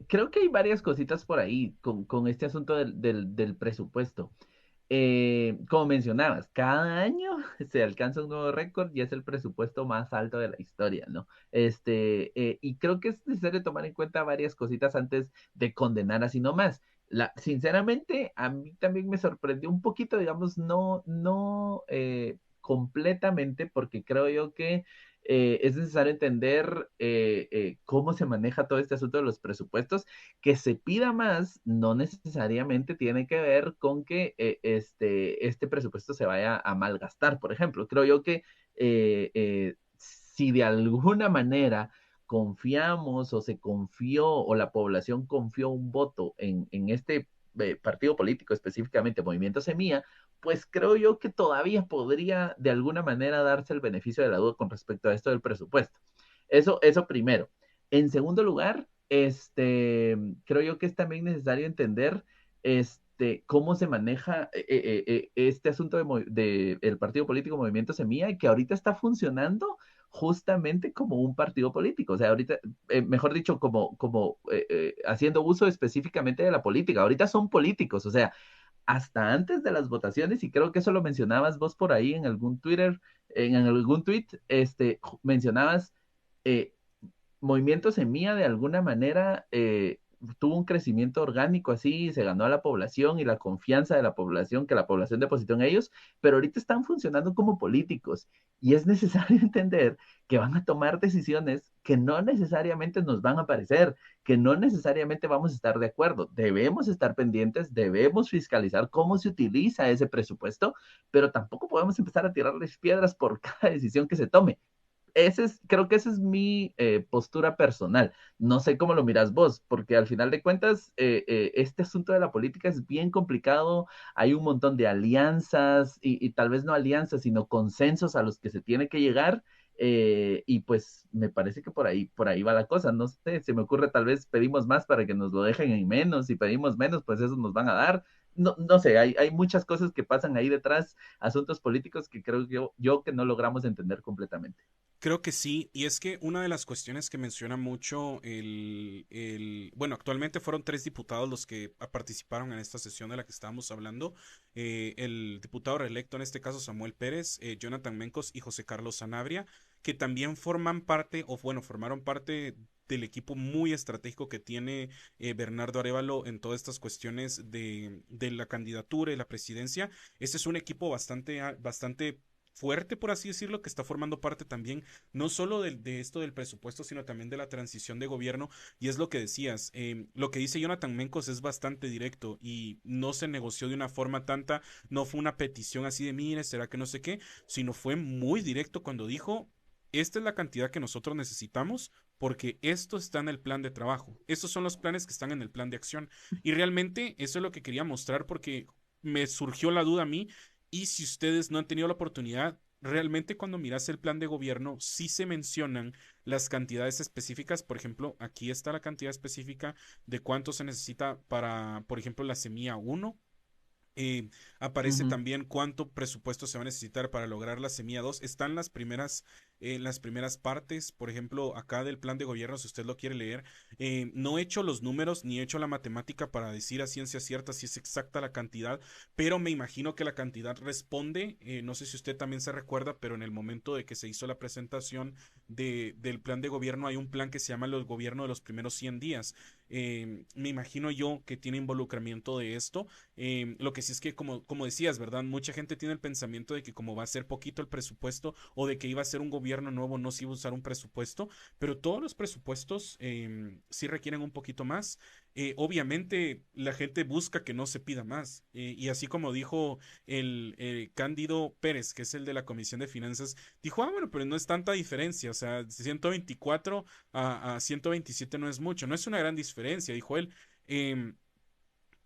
B: creo que hay varias cositas por ahí con este asunto del presupuesto. Como mencionabas, cada año se alcanza un nuevo récord y es el presupuesto más alto de la historia, ¿no? Y creo que es necesario tomar en cuenta varias cositas antes de condenar así nomás. Sinceramente, a mí también me sorprendió un poquito, digamos, no completamente, porque creo yo que es necesario entender cómo se maneja todo este asunto de los presupuestos. Que se pida más no necesariamente tiene que ver con que este presupuesto se vaya a malgastar, por ejemplo. Creo yo que si de alguna manera confiamos o se confió o la población confió un voto en este partido político, específicamente Movimiento Semilla, pues creo yo que todavía podría de alguna manera darse el beneficio de la duda con respecto a esto del presupuesto. Eso primero. En segundo lugar, creo yo que es también necesario entender cómo se maneja este asunto el partido político Movimiento Semilla y que ahorita está funcionando justamente como un partido político. O sea, ahorita, mejor dicho, haciendo uso específicamente de la política. Ahorita son políticos, o sea, hasta antes de las votaciones, y creo que eso lo mencionabas vos por ahí en algún Twitter, en algún tweet, mencionabas eh, Movimiento Semilla de alguna manera tuvo un crecimiento orgánico así, se ganó a la población y la confianza de la población, que la población depositó en ellos, pero ahorita están funcionando como políticos y es necesario entender que van a tomar decisiones que no necesariamente nos van a parecer, que no necesariamente vamos a estar de acuerdo. Debemos estar pendientes, debemos fiscalizar cómo se utiliza ese presupuesto, pero tampoco podemos empezar a tirarles piedras por cada decisión que se tome. Creo que esa es mi postura personal. No sé cómo lo miras vos, porque al final de cuentas, este asunto de la política es bien complicado. Hay un montón de alianzas y tal vez no alianzas, sino consensos a los que se tiene que llegar. Y pues me parece que por ahí va la cosa. No sé, se me ocurre tal vez pedimos más para que nos lo dejen en menos. Si pedimos menos, pues eso nos van a dar. No, no sé, hay muchas cosas que pasan ahí detrás, asuntos políticos que creo yo que no logramos entender completamente.
A: Creo que sí, y es que una de las cuestiones que menciona mucho bueno, actualmente fueron 3 diputados los que participaron en esta sesión de la que estábamos hablando, el diputado reelecto, en este caso Samuel Pérez, Jonathan Mencos y José Carlos Sanabria, que también forman parte, o bueno, formaron parte del equipo muy estratégico que tiene Bernardo Arévalo en todas estas cuestiones de la candidatura y la presidencia. Este es un equipo bastante fuerte, por así decirlo, que está formando parte también no solo de esto del presupuesto, sino también de la transición de gobierno. Y es lo que decías, lo que dice Jonathan Mencos es bastante directo y no se negoció de una forma tanta, no fue una petición así de, mire, será que no sé qué, sino fue muy directo cuando dijo, esta es la cantidad que nosotros necesitamos porque esto está en el plan de trabajo. Estos son los planes que están en el plan de acción. Y realmente eso es lo que quería mostrar porque me surgió la duda a mí y si ustedes no han tenido la oportunidad, realmente cuando miras el plan de gobierno, sí se mencionan las cantidades específicas. Por ejemplo, aquí está la cantidad específica de cuánto se necesita para, por ejemplo, la semilla uno. Aparece
B: Ujú,
A: también cuánto presupuesto se va a necesitar para lograr la semilla 2. Están las primeras partes, por ejemplo, acá del plan de gobierno, si usted lo quiere leer. No he hecho los números ni he hecho la matemática para decir a ciencia cierta si es exacta la cantidad, pero me imagino que la cantidad responde. No sé si usted también se recuerda, pero en el momento de que se hizo la presentación del plan de gobierno, hay un plan que se llama el gobierno de los primeros 100 días. Me imagino yo que tiene involucramiento de esto. Lo que sí es que, como decías, ¿verdad? Mucha gente tiene el pensamiento de que como va a ser poquito el presupuesto o de que iba a ser un gobierno nuevo, no se iba a usar un presupuesto, pero todos los presupuestos sí requieren un poquito más. Obviamente la gente busca que no se pida más. Y así como dijo el Cándido Pérez, que es el de la Comisión de Finanzas, dijo, bueno, pero no es tanta diferencia, o sea, 124 a 127 no es mucho, no es una gran diferencia, dijo él. Em,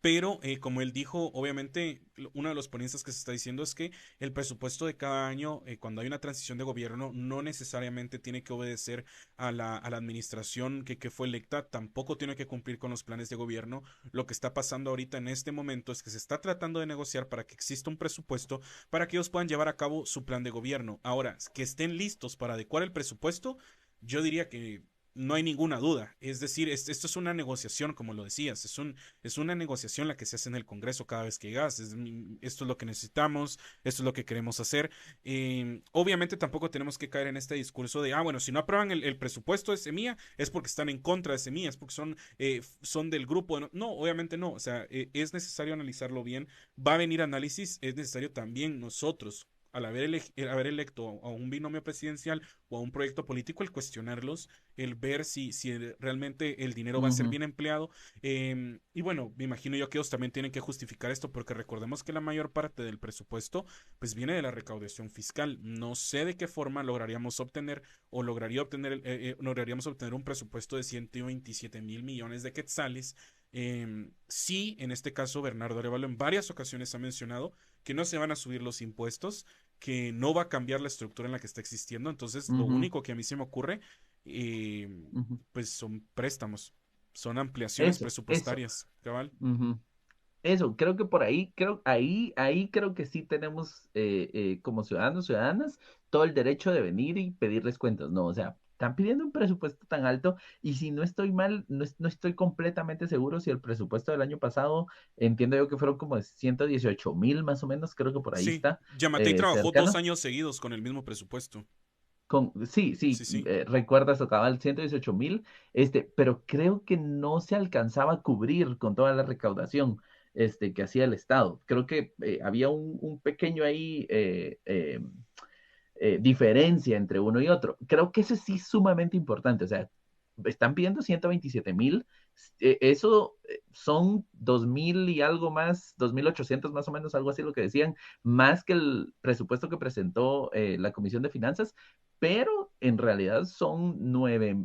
A: pero, como él dijo, obviamente, uno de los ponencias que se está diciendo es que el presupuesto de cada año, cuando hay una transición de gobierno, no necesariamente tiene que obedecer a la administración que fue electa, tampoco tiene que cumplir con los planes de gobierno. Lo que está pasando ahorita en este momento es que se está tratando de negociar para que exista un presupuesto para que ellos puedan llevar a cabo su plan de gobierno. Ahora, que estén listos para adecuar el presupuesto, yo diría que no hay ninguna duda. Es decir, esto es una negociación, como lo decías, es una negociación la que se hace en el Congreso cada vez que llegas. Esto es lo que necesitamos, esto es lo que queremos hacer. Obviamente tampoco tenemos que caer en este discurso de, bueno, si no aprueban el presupuesto de Semilla es porque están en contra de Semilla, es porque son del grupo. No, no, obviamente no. O sea, es necesario analizarlo bien. Va a venir análisis, es necesario también nosotros al haber electo a un binomio presidencial o a un proyecto político, el cuestionarlos, el ver si realmente el dinero va a ser
B: ujú,
A: bien empleado. Y bueno, me imagino yo que ellos también tienen que justificar esto porque recordemos que la mayor parte del presupuesto pues viene de la recaudación fiscal. No sé de qué forma lograríamos obtener o lograríamos obtener un presupuesto de 127.000 millones de quetzales. Sí, en este caso Bernardo Arevalo en varias ocasiones ha mencionado que no se van a subir los impuestos, que no va a cambiar la estructura en la que está existiendo. Entonces, lo
B: ujú,
A: único que a mí se me ocurre eh,
B: ujú.
A: pues son préstamos, son ampliaciones
B: Eso, eso.
A: presupuestarias, cabal.
B: Ujú. Eso, creo que por ahí, ahí creo que sí tenemos como ciudadanos, ciudadanas, todo el derecho de venir y pedirles cuentas, ¿no? O sea, están pidiendo un presupuesto tan alto y si no estoy mal, no estoy completamente seguro si el presupuesto del año pasado, entiendo yo que fueron como de 118.000 más o menos, creo que por ahí
A: Sí,
B: está,
A: Yamatei trabajó dos
B: cercano.
A: años seguidos con el mismo presupuesto.
B: Sí, sí,
A: Sí, sí.
B: recuerdas, cabal 118.000, pero creo que no se alcanzaba a cubrir con toda la recaudación que hacía el Estado. Creo que había un pequeño ahí diferencia entre uno y otro. Creo que eso sí es sumamente importante. O sea, están pidiendo 127.000. Eso son 2.000 y algo más, 2.800 más o menos, algo así lo que decían, más que el presupuesto que presentó la Comisión de Finanzas, pero en realidad son 9,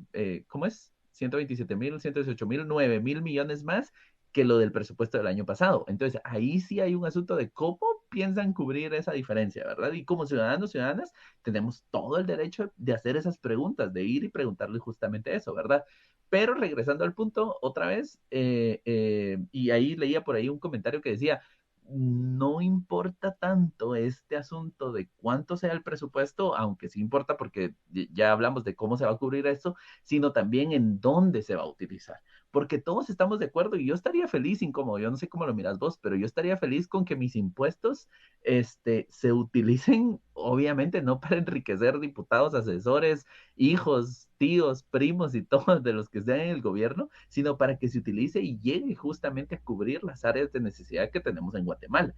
B: ¿cómo es? 127.000, 118.000, 9.000 millones más que lo del presupuesto del año pasado. Entonces, ahí sí hay un asunto de cómo piensan cubrir esa diferencia, ¿verdad? Y como ciudadanos, ciudadanas, tenemos todo el derecho de hacer esas preguntas, de ir y preguntarle justamente eso, ¿verdad? Pero regresando al punto, otra vez, y ahí leía por ahí un comentario que decía, no importa tanto este asunto de cuánto sea el presupuesto, aunque sí importa porque ya hablamos de cómo se va a cubrir esto, sino también en dónde se va a utilizar. Porque todos estamos de acuerdo y yo estaría feliz, incómodo, yo no sé cómo lo miras vos, pero yo estaría feliz con que mis impuestos se utilicen, obviamente, no para enriquecer diputados, asesores, hijos, tíos, primos y todos de los que estén en el gobierno, sino para que se utilice y llegue justamente a cubrir las áreas de necesidad que tenemos en Guatemala.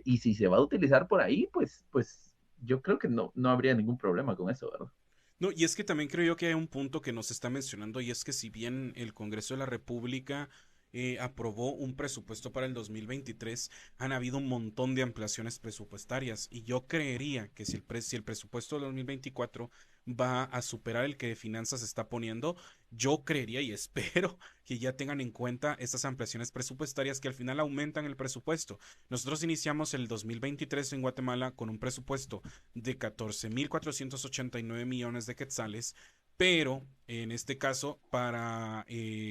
B: Y si se va a utilizar por ahí, pues yo creo que no habría ningún problema con eso, ¿verdad?
A: No, y es que también creo yo que hay un punto que nos está mencionando y es que si bien el Congreso de la República aprobó un presupuesto para el 2023, han habido un montón de ampliaciones presupuestarias y yo creería que si el presupuesto del 2024 va a superar el que de finanzas está poniendo, yo creería y espero que ya tengan en cuenta estas ampliaciones presupuestarias que al final aumentan el presupuesto. Nosotros iniciamos el 2023 en Guatemala con un presupuesto de 14.489 millones de quetzales, pero en este caso, para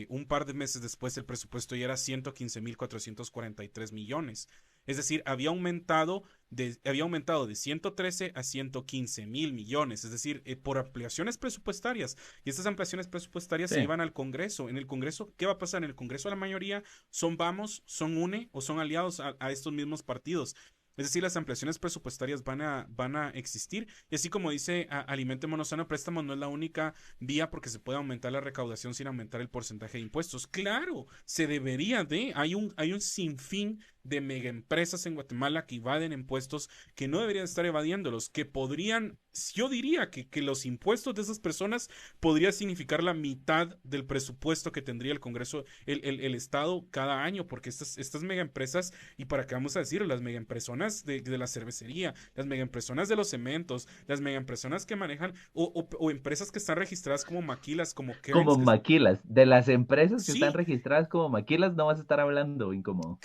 A: un par de meses después, el presupuesto ya era 115.443 millones. Es decir, había aumentado de 113 a 115.000 millones, es decir, por ampliaciones presupuestarias. Y estas ampliaciones presupuestarias se
B: Sí.
A: llevan al Congreso. En el Congreso, ¿qué va a pasar? En el Congreso la mayoría son Vamos, son UNE o son aliados a estos mismos partidos. Es decir, las ampliaciones presupuestarias van a existir. Y así como dice Alimentémonos Sano, préstamos no es la única vía porque se puede aumentar la recaudación sin aumentar el porcentaje de impuestos. Claro, se debería de. Hay un sinfín de megaempresas en Guatemala que evaden impuestos que no deberían estar evadiéndolos, que podrían, yo diría que los impuestos de esas personas podría significar la mitad del presupuesto que tendría el Congreso, el Estado cada año, porque estas megaempresas, y para qué vamos a decir, las megaempresonas de la cervecería, las megaempresonas de los cementos, las megaempresonas que manejan, o empresas que están registradas como maquilas, como
B: Como
A: Cairns,
B: maquilas, de las empresas que están
A: sí.
B: registradas como maquilas, no vas a estar hablando incómodo.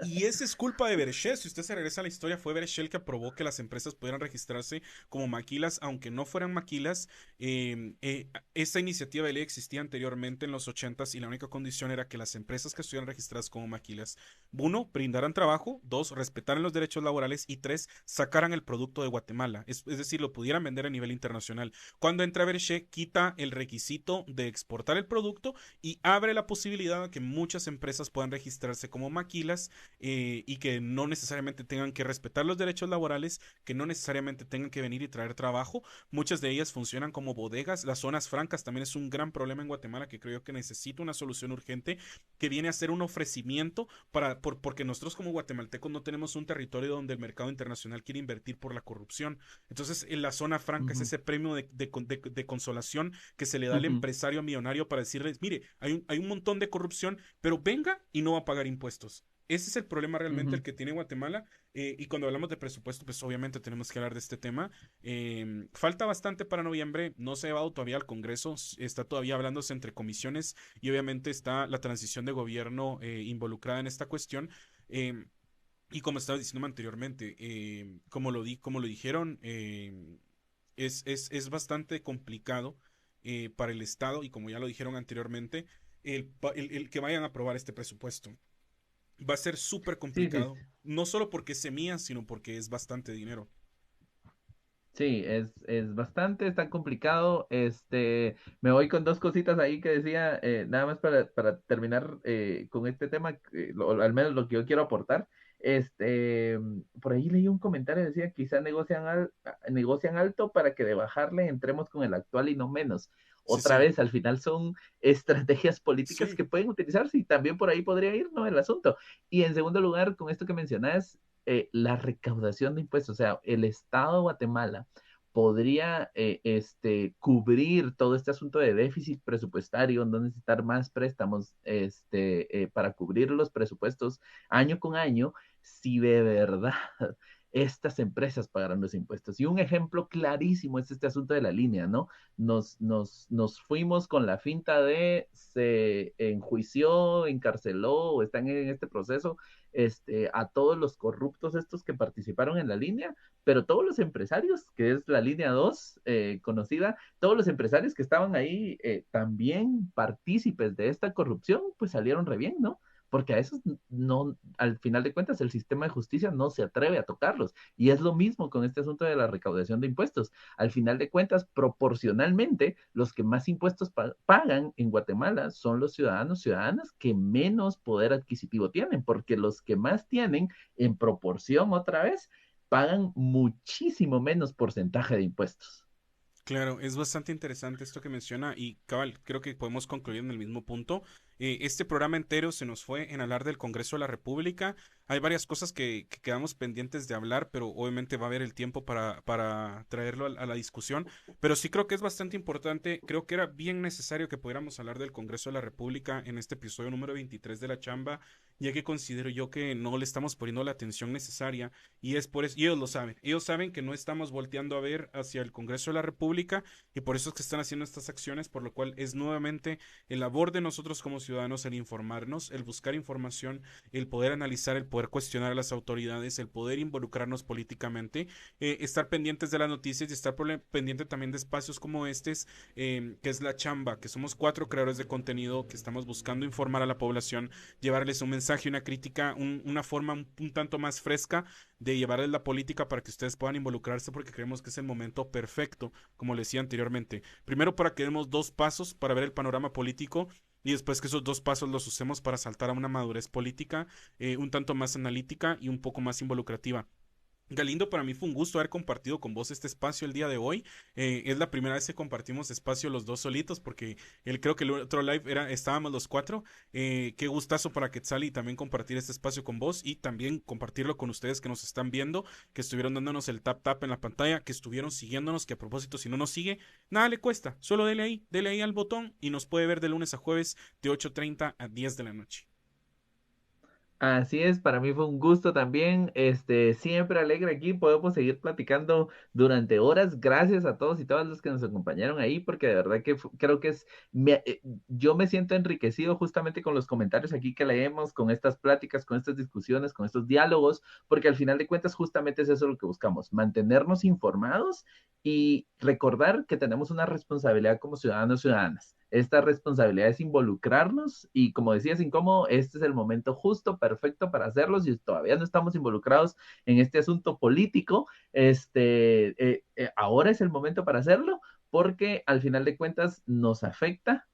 A: Y esa es culpa de Berchel. Si usted se regresa a la historia, fue Berchel que aprobó que las empresas pudieran registrarse como maquilas, aunque no fueran maquilas. Esta iniciativa de ley existía anteriormente en los 80s y la única condición era que las empresas que estuvieran registradas como maquilas, uno, brindaran trabajo, dos, respetaran los derechos laborales y tres, sacaran el producto de Guatemala. Es decir, lo pudieran vender a nivel internacional. Cuando entra Berchel, quita el requisito de exportar el producto y abre la posibilidad de que muchas empresas puedan registrarse como maquilas y que no necesariamente tengan que respetar los derechos laborales, que no necesariamente tengan que venir y traer trabajo. Muchas de ellas funcionan como bodegas. Las zonas francas también es un gran problema en Guatemala que creo que necesita una solución urgente que viene a ser un ofrecimiento porque nosotros como guatemaltecos no tenemos un territorio donde el mercado internacional quiere invertir por la corrupción. Entonces, en la zona franca es
B: Ujú,
A: ese premio de consolación que se le da al
B: ujú,
A: empresario millonario para decirles, mire, hay un montón de corrupción, pero venga y no va a pagar impuestos. Ese es el problema realmente el
B: ujú.
A: que tiene Guatemala. Y cuando hablamos de presupuesto, pues obviamente tenemos que hablar de este tema. Falta bastante para noviembre, no se ha llevado todavía al Congreso, está todavía hablándose entre comisiones y obviamente está la transición de gobierno involucrada en esta cuestión. Eh, y como estaba diciendo anteriormente, como lo dijeron, es bastante complicado para el Estado y como ya lo dijeron anteriormente, el que vayan a aprobar este presupuesto. Va a ser súper
B: Sí, sí,
A: complicado. No solo porque es semilla, sino porque es bastante dinero.
B: sí, es bastante, es tan complicado. Me voy con dos cositas ahí que decía, nada más para terminar con este tema, al menos lo que yo quiero aportar. Por ahí leí un comentario, decía, quizá negocian alto para que de bajarle entremos con el actual y no menos.
A: Sí,
B: Otra
A: sí.
B: vez, al final son estrategias políticas
A: Sí,
B: que pueden utilizarse y también por ahí podría ir, ¿no? El asunto. Y en segundo lugar, con esto que mencionas, la recaudación de impuestos, o sea, el Estado de Guatemala podría cubrir todo este asunto de déficit presupuestario, no necesitar más préstamos para cubrir los presupuestos año con año, si de verdad estas empresas pagaran los impuestos. Y un ejemplo clarísimo es este asunto de la línea, ¿no? Nos fuimos con la finta de se enjuició, encarceló o están en este proceso a todos los corruptos estos que participaron en la línea, pero todos los empresarios, que es la línea 2 conocida, todos los empresarios que estaban ahí también partícipes de esta corrupción, pues salieron re bien, ¿no? Porque a esos no, al final de cuentas, el sistema de justicia no se atreve a tocarlos. Y es lo mismo con este asunto de la recaudación de impuestos. Al final de cuentas, proporcionalmente, los que más impuestos pagan en Guatemala son los ciudadanos, ciudadanas que menos poder adquisitivo tienen, porque los que más tienen, en proporción otra vez, pagan muchísimo menos porcentaje de impuestos.
A: claro, es bastante interesante esto que menciona y cabal, creo que podemos concluir en el mismo punto. Este programa entero se nos fue en hablar del Congreso de la República. Hay varias cosas que quedamos pendientes de hablar, pero obviamente va a haber el tiempo para traerlo a la discusión. Pero sí creo que es bastante importante, creo que era bien necesario que pudiéramos hablar del Congreso de la República en este episodio número 23 de La Chamba, ya que considero yo que no le estamos poniendo la atención necesaria y es por eso, y ellos saben que no estamos volteando a ver hacia el Congreso de la República y por eso es que están haciendo estas acciones, por lo cual es nuevamente el labor de nosotros como ciudadanos el informarnos, el buscar información, el poder analizar, el poder cuestionar a las autoridades, el poder involucrarnos políticamente, estar pendientes de las noticias y estar pendiente también de espacios como que es La Chamba, que somos cuatro creadores de contenido que estamos buscando informar a la población, llevarles un mensaje, una crítica, una forma un tanto más fresca de llevarles la política para que ustedes puedan involucrarse porque creemos que es el momento perfecto, como les decía anteriormente. Primero para que demos dos pasos para ver el panorama político y después que esos dos pasos los usemos para saltar a una madurez política un tanto más analítica y un poco más involucrativa. Galindo, para mí fue un gusto haber compartido con vos este espacio el día de hoy. Es la primera vez que compartimos espacio los dos solitos, porque creo que el otro live estábamos los cuatro. Qué gustazo para Quetzal y también compartir este espacio con vos y también compartirlo con ustedes que nos están viendo, que estuvieron dándonos el tap tap en la pantalla, que estuvieron siguiéndonos, que a propósito, si no nos sigue, nada le cuesta, solo dele ahí al botón y nos puede ver de lunes a jueves de 8:30 a 10 de la noche.
B: Así es, para mí fue un gusto también, siempre alegre aquí, podemos seguir platicando durante horas, gracias a todos y todas los que nos acompañaron ahí, porque de verdad que creo que yo me siento enriquecido justamente con los comentarios aquí que leemos, con estas pláticas, con estas discusiones, con estos diálogos, porque al final de cuentas justamente es eso lo que buscamos, mantenernos informados y recordar que tenemos una responsabilidad como ciudadanos y ciudadanas. Esta responsabilidad es involucrarnos y como decías, incómodo, este es el momento justo, perfecto para hacerlos y todavía no estamos involucrados en este asunto político. Ahora es el momento para hacerlo porque al final de cuentas nos afecta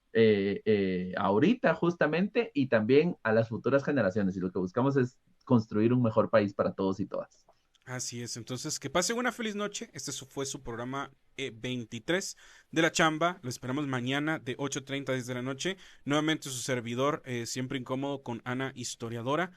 B: ahorita justamente y también a las futuras generaciones y lo que buscamos es construir un mejor país para todos y todas.
A: Así es, entonces que pasen una feliz noche. Fue su programa 23 de La Chamba. Lo esperamos mañana de 8:30 desde la noche. Nuevamente su servidor, siempre incómodo con Ana Historiadora,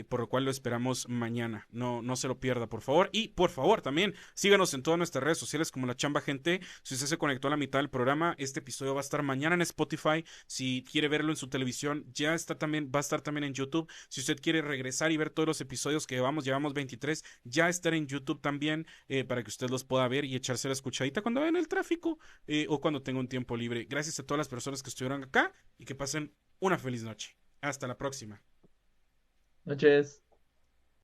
A: por lo cual lo esperamos mañana. No, no se lo pierda, por favor. Y por favor, también síganos en todas nuestras redes sociales como La Chamba Gente. Si usted se conectó a la mitad del programa, este episodio va a estar mañana en Spotify. Si quiere verlo en su televisión, va a estar también en YouTube. Si usted quiere regresar y ver todos los episodios que llevamos 23, ya estar en YouTube también para que usted los pueda ver y echarse la escuchadita cuando vaya en el tráfico o cuando tenga un tiempo libre. Gracias a todas las personas que estuvieron acá y que pasen una feliz noche. Hasta la próxima.
B: Noches.